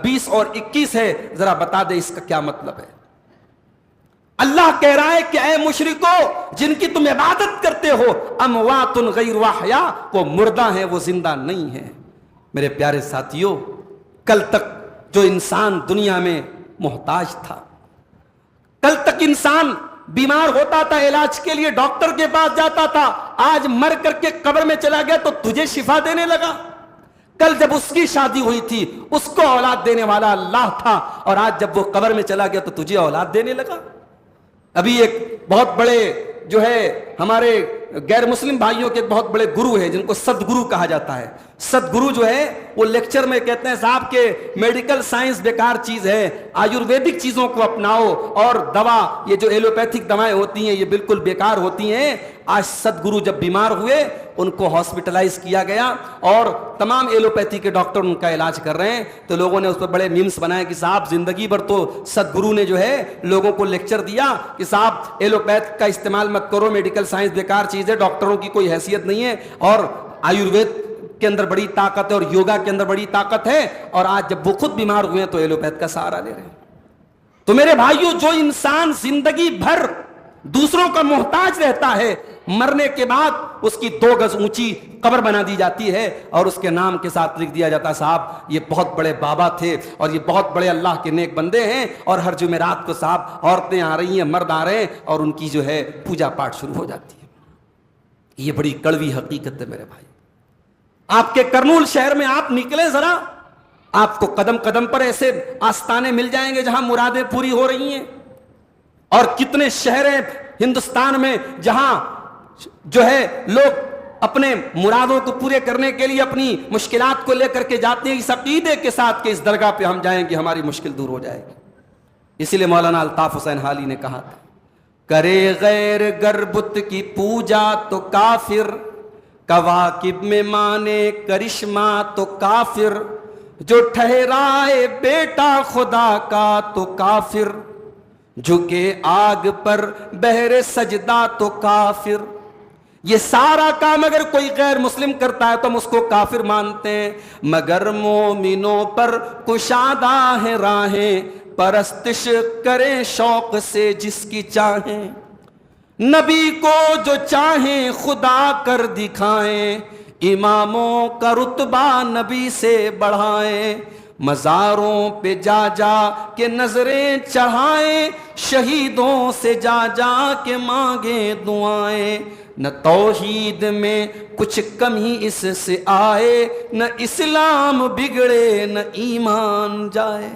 20 اور 21 ہے. ذرا بتا دے اس کا کیا مطلب ہے. اللہ کہہ رہا ہے کہ اے مشرکو جن کی تم عبادت کرتے ہو, اموات غیر احیاء, وہ مردہ ہیں, وہ زندہ نہیں ہیں. میرے پیارے ساتھیو, کل تک جو انسان دنیا میں محتاج تھا, کل تک انسان بیمار ہوتا تھا علاج کے لیے ڈاکٹر کے پاس جاتا تھا, آج مر کر کے قبر میں چلا گیا تو تجھے شفا دینے لگا. کل جب اس کی شادی ہوئی تھی اس کو اولاد دینے والا اللہ تھا, اور آج جب وہ قبر میں چلا گیا تو تجھے اولاد دینے لگا. ابھی ایک بہت بڑے جو ہے ہمارے غیر مسلم بھائیوں کے بہت بڑے گرو ہیں جن کو سدگرو کہا جاتا ہے. سدگرو جو ہے وہ لیکچر میں کہتے ہیں صاحب کہ میڈیکل سائنس بیکار چیز ہے, آیورویدک چیزوں کو اپناؤ, اور دوا یہ جو ایلوپیتھک دوائیں ہوتی ہیں یہ بالکل بیکار ہوتی ہیں. آج سدگرو جب بیمار ہوئے ان کو ہاسپٹلائز کیا گیا اور تمام ایلوپیتھی کے ڈاکٹر ان کا علاج کر رہے ہیں. تو لوگوں نے اس پر بڑے میمز بنائے کہ صاحب زندگی بھر تو سدگرو نے جو ہے لوگوں کو لیکچر دیا کہ صاحب ایلوپیتھ کا استعمال مت کرو, میڈیکل سائنس بیکار چیز ہے, ڈاکٹروں کی کوئی حیثیت نہیں ہے, اور آیوروید کے اندر بڑی طاقت ہے اور یوگا کے اندر بڑی طاقت ہے. اور آج جب وہ خود بیمار ہوئے ہیں تو ایلوپیتھ کا سہارا لے رہے ہیں. تو میرے بھائیوں, جو انسان زندگی بھر دوسروں کا محتاج رہتا ہے, مرنے کے بعد اس کی 2 گز اونچی قبر بنا دی جاتی ہے اور اس کے نام کے ساتھ لکھ دیا جاتا ہے صاحب یہ بہت بڑے بابا تھے اور یہ بہت بڑے اللہ کے نیک بندے ہیں, اور ہر جمعرات کو صاحب عورتیں آ رہی ہیں, مرد آ رہے ہیں, اور ان کی جو ہے پوجا پاٹ شروع ہو جاتی ہے. یہ بڑی کڑوی حقیقت ہے میرے بھائی. آپ کے کرنول شہر میں آپ نکلے ذرا, آپ کو قدم قدم پر ایسے آستانے مل جائیں گے جہاں مرادیں پوری ہو رہی ہیں. اور کتنے شہر ہیں ہندوستان میں جہاں جو ہے لوگ اپنے مرادوں کو پورے کرنے کے لیے اپنی مشکلات کو لے کر کے جاتے ہیں اس عقیدے کے ساتھ کہ اس درگاہ پہ ہم جائیں گے ہماری مشکل دور ہو جائے گی. اسی لیے مولانا الطاف حسین حالی نے کہا تھا, کرے غیر گر بت کی پوجا تو کافر, کواکب میں مانے کرشمہ تو کافر, جو ٹھہرائے بیٹا خدا کا تو کافر, جھکے آگ پر بہر سجدہ تو کافر. یہ سارا کام اگر کوئی غیر مسلم کرتا ہے تو ہم اس کو کافر مانتے ہیں, مگر مومنوں پر کشادہ ہے راہیں, پرستش کریں شوق سے جس کی چاہیں, نبی کو جو چاہیں خدا کر دکھائیں, اماموں کا رتبہ نبی سے بڑھائیں, مزاروں پہ جا جا کے نظریں چڑھائیں, شہیدوں سے جا جا کے مانگیں دعائیں, نہ توحید میں کچھ کمی اس سے آئے, نہ اسلام بگڑے نہ ایمان جائے.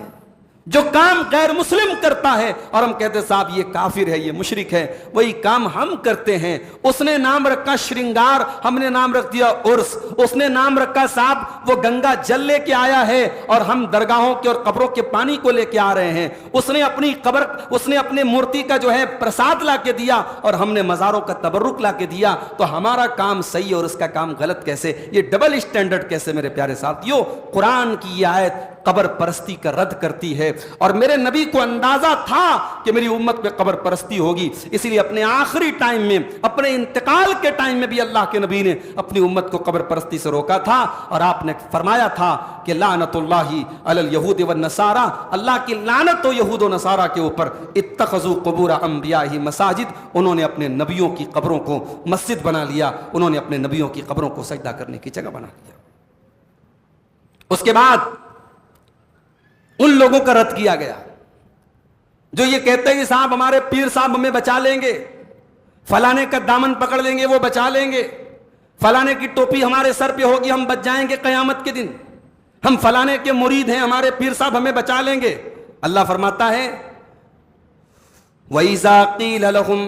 جو کام غیر مسلم کرتا ہے اور ہم کہتے ہیں صاحب یہ کافر ہے، یہ مشرک ہے، وہی کام ہم کرتے ہیں۔ اس نے نام رکھا شرنگار، ہم نے نام رکھ دیا عرس۔ اس نے نام رکھا صاحب وہ گنگا جل لے کے آیا ہے اور ہم درگاہوں کے اور قبروں کے پانی کو لے کے آ رہے ہیں۔ اس نے اپنی قبر، اس نے اپنے مورتی کا جو ہے پرساد لا کے دیا اور ہم نے مزاروں کا تبرک لا کے دیا، تو ہمارا کام صحیح اور اس کا کام غلط کیسے؟ یہ ڈبل اسٹینڈرڈ کیسے؟ میرے پیارے ساتھیو، قرآن کی یہ آیت قبر پرستی کا رد کرتی ہے، اور میرے نبی کو اندازہ تھا کہ میری امت پہ قبر پرستی ہوگی، اسی لیے اپنے آخری ٹائم میں، اپنے انتقال کے ٹائم میں بھی اللہ کے نبی نے اپنی امت کو قبر پرستی سے روکا تھا، اور آپ نے فرمایا تھا کہ لعنت اللہ علی الیہود والنصارى، اللہ کی لعنت ہو یہود و نصارہ کے اوپر، اتخذوا قبور انبیاء مساجد، انہوں نے اپنے نبیوں کی قبروں کو مسجد بنا لیا، انہوں نے اپنے نبیوں کی قبروں کو سجدہ کرنے کی جگہ بنا لیا۔ اس کے بعد ان لوگوں کا رد کیا گیا جو یہ کہتے ہیں کہ صاحب ہمارے پیر صاحب ہمیں بچا لیں گے، فلانے کا دامن پکڑ لیں گے وہ بچا لیں گے، فلانے کی ٹوپی ہمارے سر پہ ہوگی ہم بچ جائیں گے قیامت کے دن، ہم فلانے کے مرید ہیں ہمارے پیر صاحب ہمیں بچا لیں گے۔ اللہ فرماتا ہے وَإِذَا قِيلَ لَهُمْ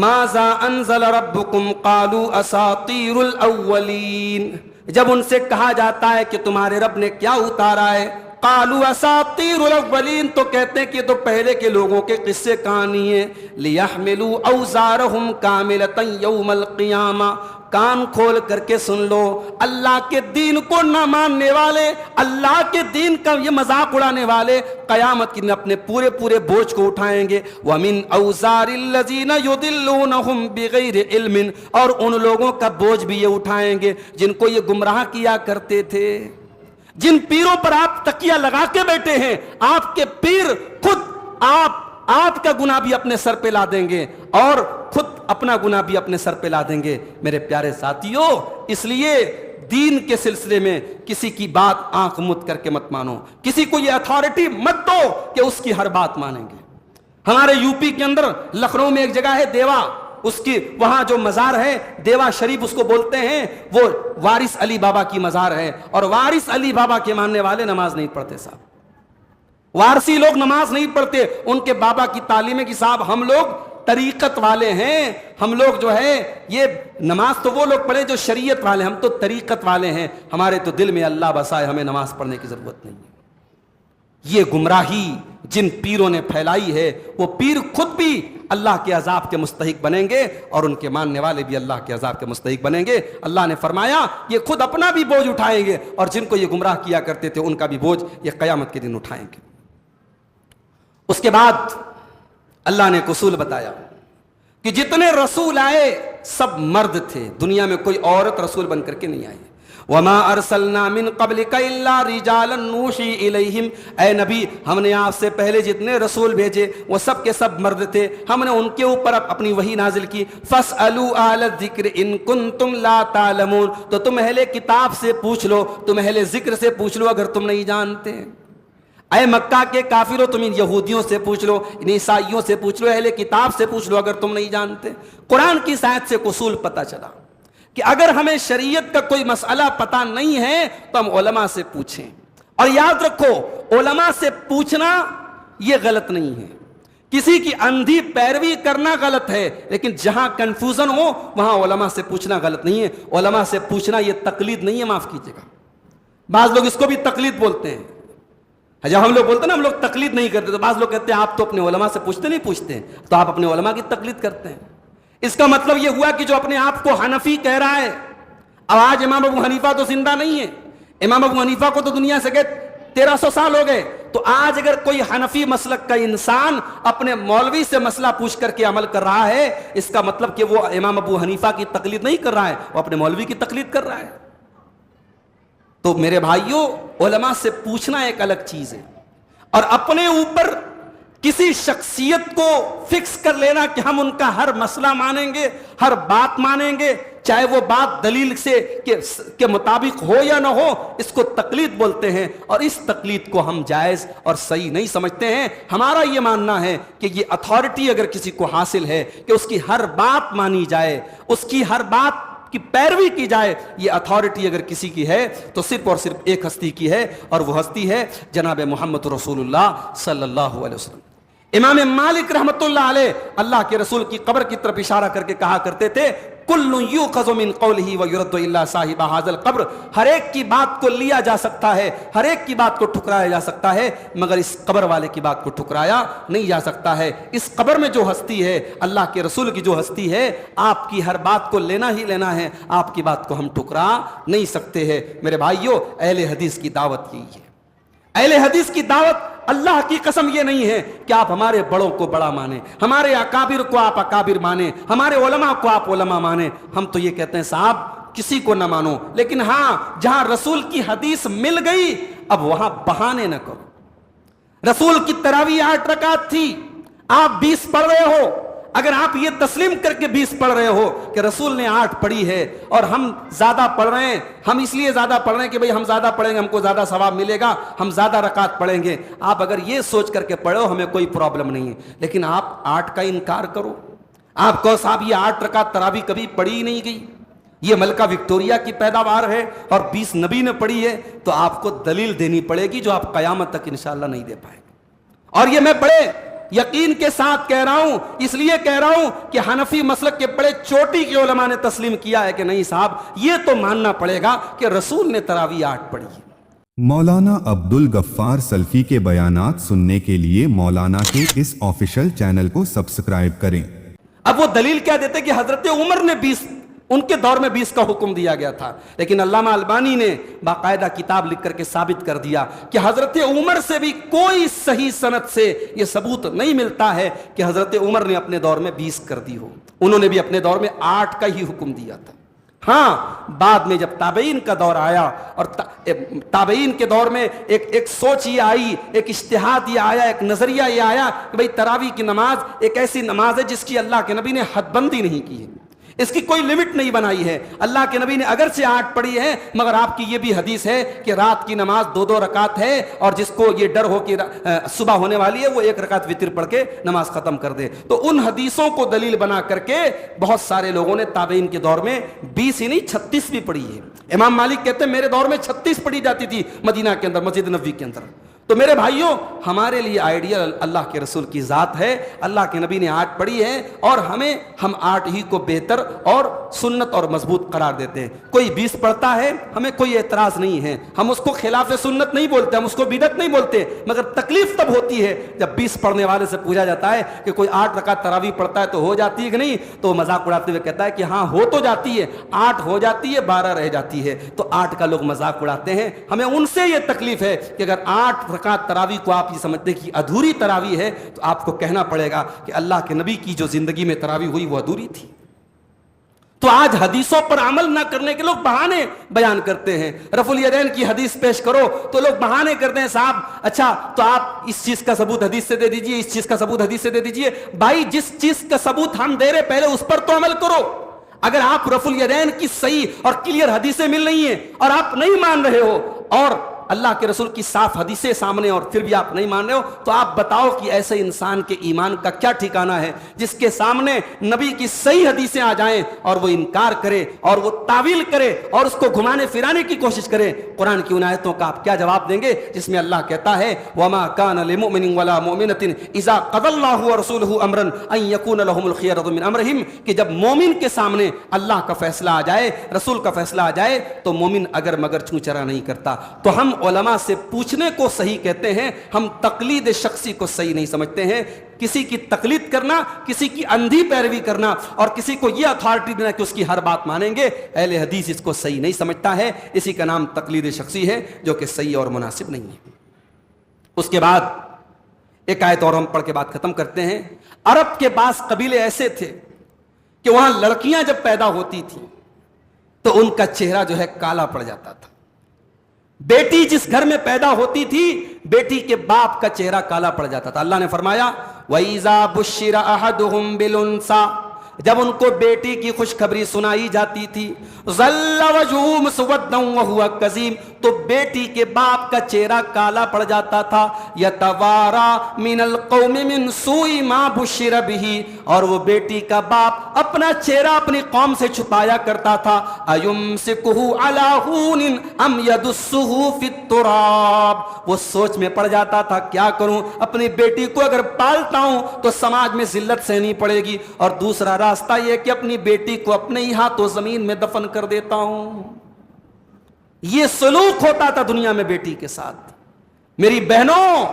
مَاذَا أَنزَلَ رَبُّكُمْ قَالُوا أَسَاطِيرُ الْأَوَّلِينَ، جب ان سے کہا جاتا ہے کہ تمہارے رب نے کیا اتارا ہے، قالوا اساطیر الاولین، تو کہتے ہیں کہ یہ تو پہلے کے لوگوں کے قصے کہانی ہیں، لیحملوا اوزارہم کاملۃ یوم القیامہ، کان کھول کر کے سن لو، اللہ کے دین کو نہ ماننے والے، اللہ کے دین کا یہ مذاق اڑانے والے قیامت کی اپنے پورے پورے بوجھ کو اٹھائیں گے، ومن اوزار الذین یضلونہم بغیر علم، اور ان لوگوں کا بوجھ بھی یہ اٹھائیں گے جن کو یہ گمراہ کیا کرتے تھے، جن پیروں پر آپ تکیہ لگا کے بیٹھے ہیں، آپ کے پیر خود آپ کا گناہ بھی اپنے سر پہ لا دیں گے اور خود اپنا گناہ بھی اپنے سر پہ لا دیں گے۔ میرے پیارے ساتھیو، اس لیے دین کے سلسلے میں کسی کی بات آنکھ مت کر کے مت مانو، کسی کو یہ اتھارٹی مت دو کہ اس کی ہر بات مانیں گے۔ ہمارے یو پی کے اندر لکھنؤ میں ایک جگہ ہے دیوا، اس کی وہاں جو مزار ہے دیوا شریف اس کو بولتے ہیں، وہ وارث علی بابا کی مزار ہے، اور وارث علی بابا کے ماننے والے نماز نہیں پڑھتے صاحب، وارثی لوگ نماز نہیں پڑھتے، ان کے بابا کی تعلیم ہے کہ صاحب ہم لوگ طریقت والے ہیں، ہم لوگ جو ہے یہ نماز تو وہ لوگ پڑھے جو شریعت والے، ہم تو طریقت والے ہیں، ہمارے تو دل میں اللہ بسائے، ہمیں نماز پڑھنے کی ضرورت نہیں ہے۔ یہ گمراہی جن پیروں نے پھیلائی ہے، وہ پیر خود بھی اللہ کے عذاب کے مستحق بنیں گے اور ان کے ماننے والے بھی اللہ کے عذاب کے مستحق بنیں گے۔ اللہ نے فرمایا یہ خود اپنا بھی بوجھ اٹھائیں گے اور جن کو یہ گمراہ کیا کرتے تھے ان کا بھی بوجھ یہ قیامت کے دن اٹھائیں گے۔ اس کے بعد اللہ نے ایک اصول بتایا کہ جتنے رسول آئے سب مرد تھے، دنیا میں کوئی عورت رسول بن کر کے نہیں آئی۔ وَمَا أَرْسَلْنَا مِن قَبْلِكَ إِلَّا رِجَالًا نُوحِي إِلَيْهِمْ، اے نبی ہم نے آپ سے پہلے جتنے رسول بھیجے وہ سب کے سب مرد تھے، ہم نے ان کے اوپر اپنی وحی نازل کی۔ فَاسْأَلُوا أَهْلَ الذِّكْرِ إِن كُنتُمْ لَا تَعْلَمُونَ، تو تم اہل کتاب سے پوچھ لو، تم اہل ذکر سے پوچھ لو اگر تم نہیں جانتے۔ اے مکہ کے کافروں تم ان یہودیوں سے پوچھ لو، ان عیسائیوں سے پوچھ لو، اہل کتاب سے پوچھ لو اگر تم نہیں جانتے۔ قرآن کی آیت سے ایک اصول پتہ چلا کہ اگر ہمیں شریعت کا کوئی مسئلہ پتہ نہیں ہے تو ہم علماء سے پوچھیں، اور یاد رکھو علماء سے پوچھنا یہ غلط نہیں ہے، کسی کی اندھی پیروی کرنا غلط ہے، لیکن جہاں کنفیوژن ہو وہاں علماء سے پوچھنا غلط نہیں ہے۔ علماء سے پوچھنا یہ تقلید نہیں ہے، معاف کیجیے گا، بعض لوگ اس کو بھی تقلید بولتے ہیں۔ جب ہم لوگ بولتے ہیں نا ہم لوگ تقلید نہیں کرتے، تو بعض لوگ کہتے ہیں آپ تو اپنے علماء سے پوچھتے نہیں پوچھتے، تو آپ اپنے علماء کی تقلید کرتے ہیں۔ اس کا مطلب یہ ہوا کہ جو اپنے آپ کو حنفی کہہ رہا ہے، اب آج امام ابو حنیفہ تو زندہ نہیں ہے، امام ابو حنیفہ کو تو دنیا سے گئے 1300 سال ہو گئے، تو آج اگر کوئی حنفی مسلک کا انسان اپنے مولوی سے مسئلہ پوچھ کر کے عمل کر رہا ہے، اس کا مطلب کہ وہ امام ابو حنیفہ کی تقلید نہیں کر رہا ہے، وہ اپنے مولوی کی تقلید کر رہا ہے۔ تو میرے بھائیوں، علماء سے پوچھنا ایک الگ چیز ہے، اور اپنے اوپر کسی شخصیت کو فکس کر لینا کہ ہم ان کا ہر مسئلہ مانیں گے، ہر بات مانیں گے، چاہے وہ بات دلیل سے کے مطابق ہو یا نہ ہو، اس کو تقلید بولتے ہیں، اور اس تقلید کو ہم جائز اور صحیح نہیں سمجھتے ہیں۔ ہمارا یہ ماننا ہے کہ یہ اتھارٹی اگر کسی کو حاصل ہے کہ اس کی ہر بات مانی جائے، اس کی ہر بات کی پیروی کی جائے، یہ اتھارٹی اگر کسی کی ہے تو صرف اور صرف ایک ہستی کی ہے، اور وہ ہستی ہے جناب محمد رسول اللہ صلی اللہ علیہ وسلم۔ امام مالک رحمت اللہ علیہ اللہ کے رسول کی قبر کی طرف اشارہ کر کے کہا کرتے تھے، کل یؤخذ من قولہ ویرد الا صاحب ھذا القبر، ہر ایک کی بات کو لیا جا سکتا ہے، ہر ایک کی بات کو ٹھکرایا جا سکتا ہے، مگر اس قبر والے کی بات کو ٹھکرایا نہیں جا سکتا ہے۔ اس قبر میں جو ہستی ہے، اللہ کے رسول کی جو ہستی ہے، آپ کی ہر بات کو لینا ہی لینا ہے، آپ کی بات کو ہم ٹھکرا نہیں سکتے ہیں۔ میرے بھائیو، اہل حدیث کی دعوت یہی ہے۔ اہل حدیث کی دعوت، اللہ کی قسم یہ نہیں ہے کہ آپ ہمارے بڑوں کو بڑا مانیں، ہمارے اکابر کو آپ اکابر مانیں، ہمارے علماء کو آپ علماء مانیں۔ ہم تو یہ کہتے ہیں صاحب کسی کو نہ مانو، لیکن ہاں جہاں رسول کی حدیث مل گئی اب وہاں بہانے نہ کرو۔ رسول کی تراویح 8 رکعت تھی، آپ 20 پڑھ رہے ہو، اگر آپ یہ تسلیم کر کے 20 پڑھ رہے ہو کہ رسول نے 8 پڑھی ہے اور ہم زیادہ پڑھ رہے ہیں، ہم اس لیے زیادہ پڑھ رہے ہیں کہ بھئی ہم زیادہ پڑھیں گے ہم کو زیادہ ثواب ملے گا، ہم زیادہ رکعت پڑھیں گے، آپ اگر یہ سوچ کر کے پڑھو ہمیں کوئی پرابلم نہیں ہے، لیکن آپ 8 کا انکار کرو، آپ کہو صاحب یہ 8 رکعت تراویح کبھی پڑھی ہی نہیں گئی، یہ ملکہ وکٹوریا کی پیداوار ہے اور 20 نبی نے پڑھی ہے، تو آپ کو دلیل دینی پڑے گی جو آپ قیامت تک انشاءاللہ نہیں دے پائیں گے۔ اور یہ میں بڑے یقین کے ساتھ کہہ رہا ہوں، اس لیے کہہ رہا ہوں کہ حنفی مسلک کے بڑے چوٹی کے علماء نے تسلیم کیا ہے کہ نہیں صاحب یہ تو ماننا پڑے گا کہ رسول نے تراویح 8 پڑھی ہے۔ مولانا عبد الغفار سلفی کے بیانات سننے کے لیے مولانا کے اس آفیشل چینل کو سبسکرائب کریں۔ اب وہ دلیل کیا دیتے کہ حضرت عمر نے 20 ان کے دور میں 20 کا حکم دیا گیا تھا، لیکن علامہ البانی نے باقاعدہ کتاب لکھ کر کے ثابت کر دیا کہ حضرت عمر سے بھی کوئی صحیح سند سے یہ ثبوت نہیں ملتا ہے کہ حضرت عمر نے اپنے دور میں 20 کر دی ہو، انہوں نے بھی اپنے دور میں 8 کا ہی حکم دیا تھا۔ ہاں بعد میں جب تابعین کا دور آیا اور تابعین کے دور میں ایک سوچ یہ آئی، ایک اجتہاد یہ آیا، ایک نظریہ یہ آیا کہ بھئی تراویح کی نماز ایک ایسی نماز ہے جس کی اللہ کے نبی نے حد بندی نہیں کی ہے، اس کی کوئی لمٹ نہیں بنائی ہے۔ اللہ کے نبی نے اگرچہ 8 پڑھی ہے مگر آپ کی یہ بھی حدیث ہے کہ رات کی نماز 2 رکعت ہے، اور جس کو یہ ڈر ہو کہ صبح ہونے والی ہے وہ 1 رکعت وتر پڑھ کے نماز ختم کر دے۔ تو ان حدیثوں کو دلیل بنا کر کے بہت سارے لوگوں نے تابعین کے دور میں 20 ہی نہیں 36 بھی پڑھی ہے۔ امام مالک کہتے ہیں میرے دور میں 36 پڑھی جاتی تھی مدینہ کے اندر، مسجد نبوی کے اندر۔ تو میرے بھائیوں ہمارے لیے آئیڈیل اللہ کے رسول کی ذات ہے، اللہ کے نبی نے 8 پڑھی ہے اور ہم 8 ہی کو بہتر اور سنت اور مضبوط قرار دیتے ہیں۔ کوئی 20 پڑھتا ہے ہمیں کوئی اعتراض نہیں ہے، ہم اس کو خلاف سنت نہیں بولتے، ہم اس کو بدعت نہیں بولتے، مگر تکلیف تب ہوتی ہے جب 20 پڑھنے والے سے پوچھا جاتا ہے کہ کوئی 8 رکعت تراویح پڑھتا ہے تو ہو جاتی ہے کہ نہیں، تو مذاق اڑاتے ہوئے کہتا ہے کہ ہاں ہو تو جاتی ہے، 8 ہو جاتی ہے 12 رہ جاتی ہے۔ تو 8 کا لوگ مذاق اڑاتے ہیں، ہمیں ان سے یہ تکلیف ہے کہ اگر 8 رکعت تراویح کو آپ یہ سمجھتے کہ ادھوری تراویح ہے تو آپ کو کہنا پڑے گا کہ اللہ کے نبی کی جو زندگی میں تراویح ہوئی وہ ادھوری تھی۔ تو آج حدیثوں پر عمل نہ کرنے کے لوگ بہانے بیان کرتے ہیں۔ رفع الیدین کی حدیث پیش کرو تو لوگ بہانے کرتے ہیں، صاحب اچھا تو آپ اس چیز کا ثبوت حدیث سے دے دیجئے، اس چیز کا ثبوت حدیث سے دے دیجئے۔ بھائی جس چیز کا ثبوت ہم دے رہے پہلے اس پر تو عمل کرو۔ اگر آپ رفع الیدین کی صحیح اور کلیئر حدیثیں مل رہی ہیں اور آپ نہیں مان رہے ہو، اور اللہ کے رسول کی صاف حدیثیں سامنے اور پھر بھی آپ نہیں مان رہے ہو، تو آپ بتاؤ کہ ایسے انسان کے ایمان کا کیا ٹھکانہ ہے جس کے سامنے نبی کی صحیح حدیثیں آ جائیں اور وہ انکار کرے اور وہ تعویل کرے اور اس کو گھمانے پھرانے کی کوشش کرے۔ قرآن کی ان آیتوں کا آپ کیا جواب دیں گے جس میں اللہ کہتا ہے وَمَا كَانَ لِمُؤْمِنٍ وَلَا مُؤْمِنَةٍ إِذَا قَضَى اللَّهُ وَرَسُولُهُ أَمْرًا أَن يَكُونَ لَهُمُ الْخِيَرَةُ مِنْ أَمْرِهِمْ، کہ جب مومن کے سامنے اللہ کا فیصلہ آ جائے، رسول کا فیصلہ آ جائے تو مومن اگر مگر چوں چرا نہیں کرتا۔ تو ہم علماء سے پوچھنے کو صحیح کہتے ہیں، ہم تقلید شخصی کو صحیح نہیں سمجھتے ہیں۔ کسی کی تقلید کرنا، کسی کی اندھی پیروی کرنا اور کسی کو یہ اتھارٹی دینا کہ اس کی ہر بات مانیں گے، اہل حدیث اس کو صحیح نہیں سمجھتا ہے۔ اسی کا نام تقلید شخصی ہے جو کہ صحیح اور مناسب نہیں ہے۔ اس کے بعد ایک آیت اور ہم پڑھ کے بات ختم کرتے ہیں۔ عرب کے بعض قبیلے ایسے تھے کہ وہاں لڑکیاں جب پیدا ہوتی تھیں تو ان کا چہرہ جو ہے کالا پڑ جاتا تھا۔ بیٹی جس گھر میں پیدا ہوتی تھی بیٹی کے باپ کا چہرہ کالا پڑ جاتا تھا۔ اللہ نے فرمایا وَإِذَا بُشِّرَ أَحَدُهُمْ بِالْأُنثَىٰ، جب ان کو بیٹی کی خوشخبری سنائی جاتی تھی ظل وجهه مسودا وهو کظیم، تو بیٹی کے باپ کا چہرہ کالا پڑ جاتا تھا، یتوارا من القوم من سوء ما بشر به، اور وہ بیٹی کا باپ اپنا چہرہ اپنی قوم سے چھپایا کرتا تھا، ایمسکہ علی ہون ام یدسہ فی التراب، وہ سوچ میں پڑ جاتا تھا کیا کروں، اپنی بیٹی کو اگر پالتا ہوں تو سماج میں ذلت سہنی پڑے گی، اور دوسرا راستہ یہ کہ اپنی بیٹی کو اپنے ہی ہاتھوں زمین میں دفن کر دیتا ہوں۔ یہ سلوک ہوتا تھا دنیا میں بیٹی کے ساتھ۔ میری بہنوں،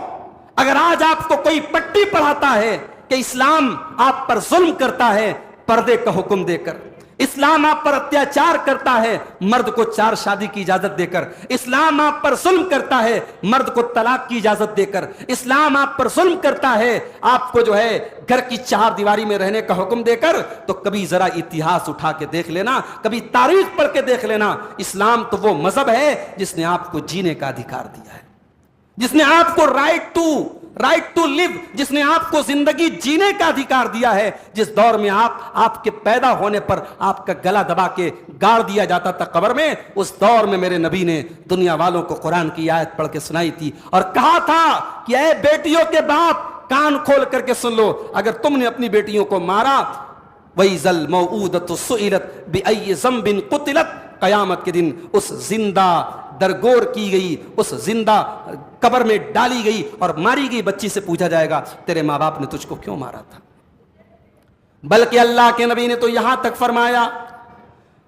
اگر آج آپ کو کوئی پٹی پڑھاتا ہے کہ اسلام آپ پر ظلم کرتا ہے پردے کا حکم دے کر، اسلام آپ پر اتیاچار کرتا ہے مرد کو 4 شادی کی اجازت دے کر، اسلام آپ پر ظلم کرتا ہے مرد کو طلاق کی اجازت دے کر، اسلام آپ پر ظلم کرتا ہے آپ کو جو ہے گھر کی 4 دیواری میں رہنے کا حکم دے کر، تو کبھی ذرا اتہاس اٹھا کے دیکھ لینا، کبھی تاریخ پڑھ کے دیکھ لینا۔ اسلام تو وہ مذہب ہے جس نے آپ کو جینے کا ادھیکار دیا ہے، جس نے آپ کو رائٹ ٹو لیو، جس نے آپ کو زندگی جینے کا ادھیکار دیا ہے۔ جس دور میں آپ کے پیدا ہونے پر آپ کا گلا دبا کے گاڑ دیا جاتا تھا قبر میں، اس دور میں میرے نبی نے دنیا والوں کو قرآن کی آیت پڑھ کے سنائی تھی اور کہا تھا کہ اے بیٹیوں کے باپ، کان کھول کر کے سن لو، اگر تم نے اپنی بیٹیوں کو مارا، وَإِذَا الْمَوْءُودَةُ سُئِلَتْ بِأَيِّ ذَنبٍ قُتِلَتْ، قیامت کے دن اس زندہ درگور کی گئی، اس زندہ قبر میں ڈالی گئی اور ماری گئی بچی سے پوچھا جائے گا تیرے ماں باپ نے تجھ کو کیوں مارا تھا؟ بلکہ اللہ کے نبی نے تو یہاں تک فرمایا،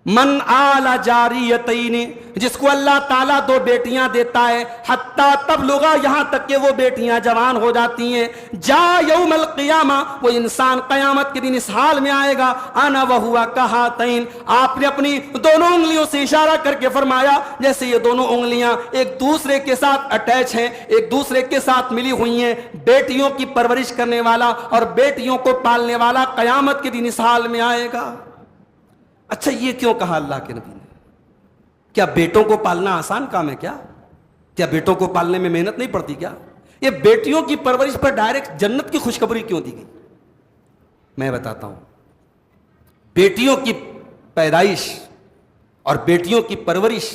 من آل جاریتین، جس کو اللہ تعالیٰ 2 بیٹیاں دیتا ہے، حتیٰ تبلغا، یہاں تک کہ وہ بیٹیاں جوان ہو جاتی ہیں، جا یوم القیامہ، وہ انسان قیامت کے دن اس حال میں آئے گا، انا وہوا کہاتین، آپ نے اپنی دونوں انگلیوں سے اشارہ کر کے فرمایا جیسے یہ دونوں انگلیاں ایک دوسرے کے ساتھ اٹیچ ہیں، ایک دوسرے کے ساتھ ملی ہوئی ہیں۔ بیٹیوں کی پرورش کرنے والا اور بیٹیوں کو پالنے والا قیامت کے دن اس حال میں آئے گا۔ اچھا، یہ کیوں کہا اللہ کے نبی نے؟ کیا بیٹوں کو پالنا آسان کام ہے کیا بیٹوں کو پالنے میں محنت نہیں پڑتی کیا؟ یہ بیٹیوں کی پرورش پر ڈائریکٹ جنت کی خوشخبری کیوں دی گئی؟ میں بتاتا ہوں۔ بیٹیوں کی پیدائش اور بیٹیوں کی پرورش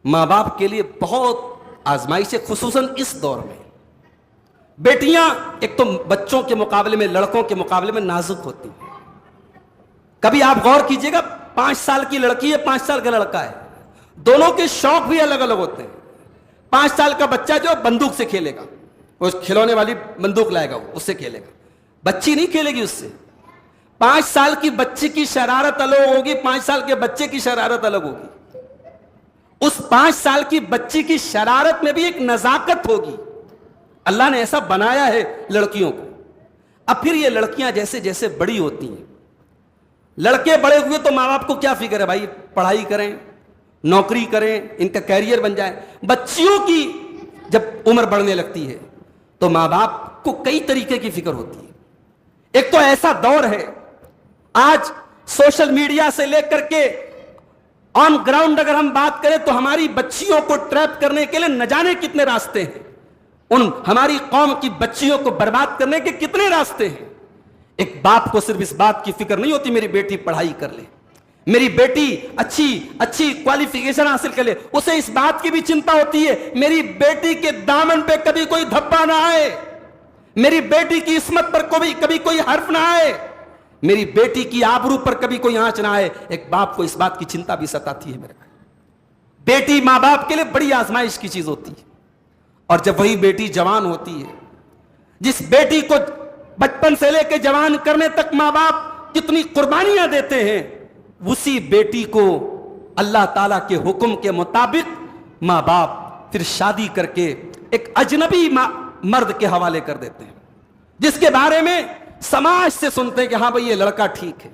ماں باپ کے لیے بہت آزمائش ہے، خصوصاً اس دور میں۔ بیٹیاں ایک تو بچوں کے مقابلے میں، لڑکوں کے مقابلے میں نازک ہوتی ہیں۔ کبھی آپ غور کیجئے گا، 5 سال کی لڑکی ہے، 5 سال کا لڑکا ہے، دونوں کے شوق بھی الگ الگ ہوتے ہیں۔ 5 سال کا بچہ جو بندوق سے کھیلے گا، وہ کھلونے والی بندوق لائے گا، اس سے کھیلے گا، بچی نہیں کھیلے گی اس سے۔ 5 سال کی بچی کی شرارت الگ ہوگی، 5 سال کے بچے کی شرارت الگ ہوگی۔ اس 5 سال کی بچی کی شرارت میں بھی ایک نزاکت ہوگی، اللہ نے ایسا بنایا ہے لڑکیوں کو۔ اب پھر یہ لڑکیاں جیسے جیسے بڑی ہوتی ہیں، لڑکے بڑے ہوئے تو ماں باپ کو کیا فکر ہے بھائی، پڑھائی کریں، نوکری کریں، ان کا کیریئر بن جائے۔ بچیوں کی جب عمر بڑھنے لگتی ہے تو ماں باپ کو کئی طریقے کی فکر ہوتی ہے۔ ایک تو ایسا دور ہے، آج سوشل میڈیا سے لے کر کے آن گراؤنڈ اگر ہم بات کریں تو ہماری بچیوں کو ٹریپ کرنے کے لیے نہ جانے کتنے راستے ہیں، ہماری قوم کی بچیوں کو برباد کرنے کے کتنے راستے ہیں۔ ایک باپ کو صرف اس بات کی فکر نہیں ہوتی میری بیٹی پڑھائی کر لے، میری بیٹی اچھی کوالیفیکیشن حاصل کر لے، اسے اس بات کی بھی چنتا ہوتی ہے میری بیٹی کے دامن پہ کبھی کوئی دھبا نہ آئے، میری بیٹی کی عصمت پر کبھی کوئی حرف نہ آئے، میری بیٹی کی آبرو پر کبھی کوئی آنچ نہ آئے۔ ایک باپ کو اس بات کی چنتا بھی ستاتی ہے میرے بھائی۔ بیٹی ماں باپ کے لیے بڑی آزمائش کی چیز ہوتی ہے، اور جب وہی بیٹی جوان ہوتی ہے، جس بیٹی کو بچپن سے لے کے جوان کرنے تک ماں باپ کتنی قربانیاں دیتے ہیں، اسی بیٹی کو اللہ تعالیٰ کے حکم کے مطابق ماں باپ پھر شادی کر کے ایک اجنبی مرد کے حوالے کر دیتے ہیں، جس کے بارے میں سماج سے سنتے ہیں کہ ہاں بھئی یہ لڑکا ٹھیک ہے،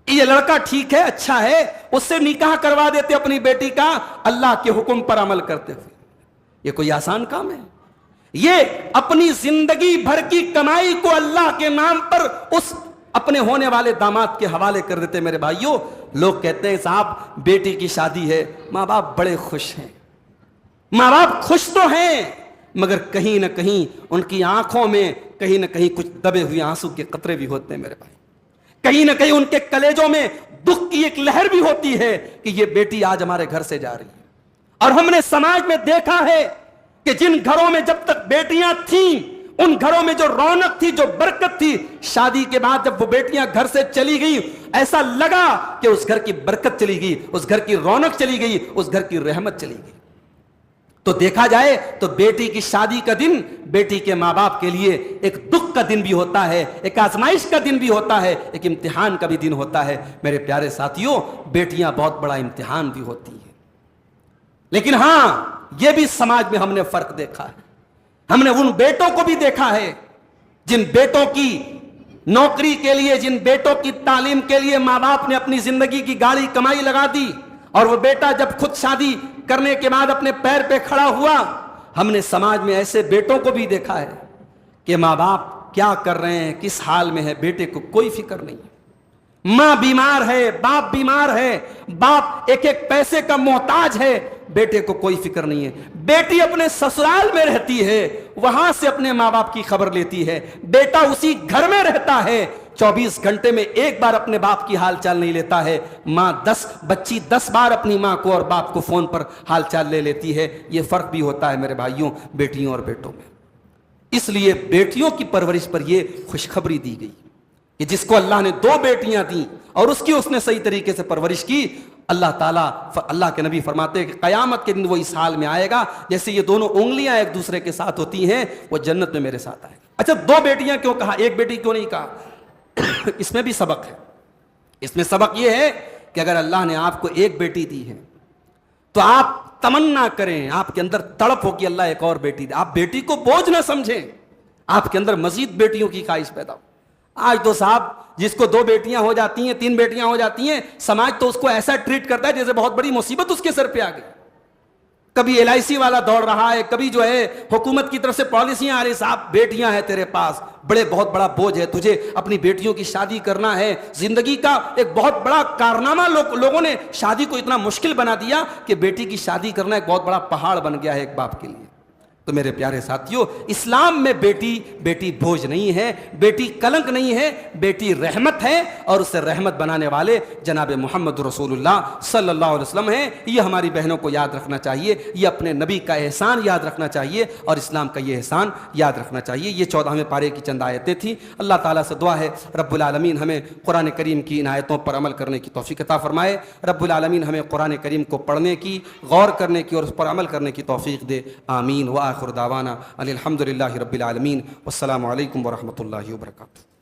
یہ لڑکا ٹھیک ہے، اچھا ہے، اس سے نکاح کروا دیتے اپنی بیٹی کا اللہ کے حکم پر عمل کرتے ہوئے۔ یہ کوئی آسان کام ہے؟ یہ اپنی زندگی بھر کی کمائی کو اللہ کے نام پر اس اپنے ہونے والے داماد کے حوالے کر دیتے۔ میرے بھائیوں، لوگ کہتے ہیں صاحب بیٹی کی شادی ہے، ماں باپ بڑے خوش ہیں، ماں باپ خوش تو ہیں، مگر کہیں نہ کہیں ان کی آنکھوں میں کہیں نہ کہیں کچھ دبے ہوئے آنسو کے قطرے بھی ہوتے ہیں۔ میرے بھائی، کہیں نہ کہیں ان کے کلیجوں میں دکھ کی ایک لہر بھی ہوتی ہے کہ یہ بیٹی آج ہمارے گھر سے جا رہی ہے. اور ہم نے سماج میں دیکھا ہے کہ جن گھروں میں جب تک بیٹیاں تھیں ان گھروں میں جو رونق تھی, جو برکت تھی, شادی کے بعد جب وہ بیٹیاں گھر سے چلی گئی ایسا لگا کہ اس گھر کی برکت چلی گئی, اس گھر کی رونق چلی گئی, اس گھر کی رحمت چلی گئی. تو دیکھا جائے تو بیٹی کی شادی کا دن بیٹی کے ماں باپ کے لیے ایک دکھ کا دن بھی ہوتا ہے, ایک آزمائش کا دن بھی ہوتا ہے, ایک امتحان کا بھی دن ہوتا ہے. میرے پیارے ساتھیوں, بیٹیاں بہت بڑا امتحان بھی ہوتی ہیں. لیکن ہاں, یہ بھی سماج میں ہم نے فرق دیکھا ہے. ہم نے ان بیٹوں کو بھی دیکھا ہے جن بیٹوں کی نوکری کے لیے, جن بیٹوں کی تعلیم کے لیے ماں باپ نے اپنی زندگی کی گاڑی کمائی لگا دی, اور وہ بیٹا جب خود شادی کرنے کے بعد اپنے پیر پہ کھڑا ہوا. ہم نے سماج میں ایسے بیٹوں کو بھی دیکھا ہے کہ ماں باپ کیا کر رہے ہیں, کس حال میں ہے, بیٹے کو کوئی فکر نہیں ہے. ماں بیمار ہے, باپ بیمار ہے, باپ ایک ایک پیسے کا محتاج ہے, بیٹے کو کوئی فکر نہیں ہے. بیٹی اپنے سسرال میں رہتی ہے, وہاں سے اپنے ماں باپ کی خبر لیتی ہے. بیٹا اسی گھر میں رہتا ہے, 24 گھنٹے میں ایک بار اپنے باپ کی حال چال نہیں لیتا ہے. ماں بچی 10 بار اپنی ماں کو اور باپ کو فون پر حال چال لے لیتی ہے. یہ فرق بھی ہوتا ہے میرے بھائیوں, بیٹیوں اور بیٹوں میں. اس لیے بیٹیوں کی پرورش پر یہ خوشخبری دی گئی کہ جس کو اللہ نے 2 بیٹیاں دیں اور اس نے صحیح طریقے سے پرورش کی, اللہ تعالیٰ, اللہ کے نبی فرماتے ہیں کہ قیامت کے دن وہ اس حال میں آئے گا جیسے یہ دونوں انگلیاں ایک دوسرے کے ساتھ ہوتی ہیں, وہ جنت میں میرے ساتھ آئے گا. اچھا, 2 بیٹیاں کیوں کہا, ایک بیٹی کیوں نہیں کہا؟ اس میں بھی سبق ہے. اس میں سبق یہ ہے کہ اگر اللہ نے آپ کو ایک بیٹی دی ہے تو آپ تمنا کریں, آپ کے اندر تڑپ ہو کہ اللہ ایک اور بیٹی دے. آپ بیٹی کو بوجھ نہ سمجھیں, آپ کے اندر مزید بیٹیوں کی خواہش پیدا ہو. آج تو صاحب جس کو 2 بیٹیاں ہو جاتی ہیں, 3 بیٹیاں ہو جاتی ہیں, سماج تو اس کو ایسا ٹریٹ کرتا ہے جیسے بہت بڑی مصیبت اس کے سر پہ آ گئی. کبھی LIC والا دوڑ رہا ہے, کبھی جو ہے حکومت کی طرف سے پالیسیاں آ رہی, صاحب بیٹیاں ہیں تیرے پاس, بہت بڑا بوجھ ہے, تجھے اپنی بیٹیوں کی شادی کرنا ہے. زندگی کا ایک بہت بڑا کارنامہ لوگوں نے شادی کو اتنا مشکل بنا دیا کہ بیٹی کی شادی کرنا ایک بہت بڑا پہاڑ بن گیا ہے ایک باپ کے لیے. تو میرے پیارے ساتھیوں, اسلام میں بیٹی بوجھ نہیں ہے, بیٹی کلنک نہیں ہے, بیٹی رحمت ہے, اور اسے رحمت بنانے والے جناب محمد رسول اللہ صلی اللہ علیہ وسلم ہیں. یہ ہماری بہنوں کو یاد رکھنا چاہیے, یہ اپنے نبی کا احسان یاد رکھنا چاہیے اور اسلام کا یہ احسان یاد رکھنا چاہیے. یہ 14ویں پارے کی چند آیتیں تھیں. اللہ تعالیٰ سے دعا ہے رب العالمین ہمیں قرآن کریم کی ان آیتوں پر عمل کرنے کی توفیق عطا فرمائے. رب العالمین ہمیں قرآن کریم کو پڑھنے کی, غور کرنے کی اور اس پر عمل کرنے کی توفیق دے. آمین. وآخر دعوانا الحمد للہ رب العالمین. والسلام علیکم ورحمۃ اللہ وبرکاتہ.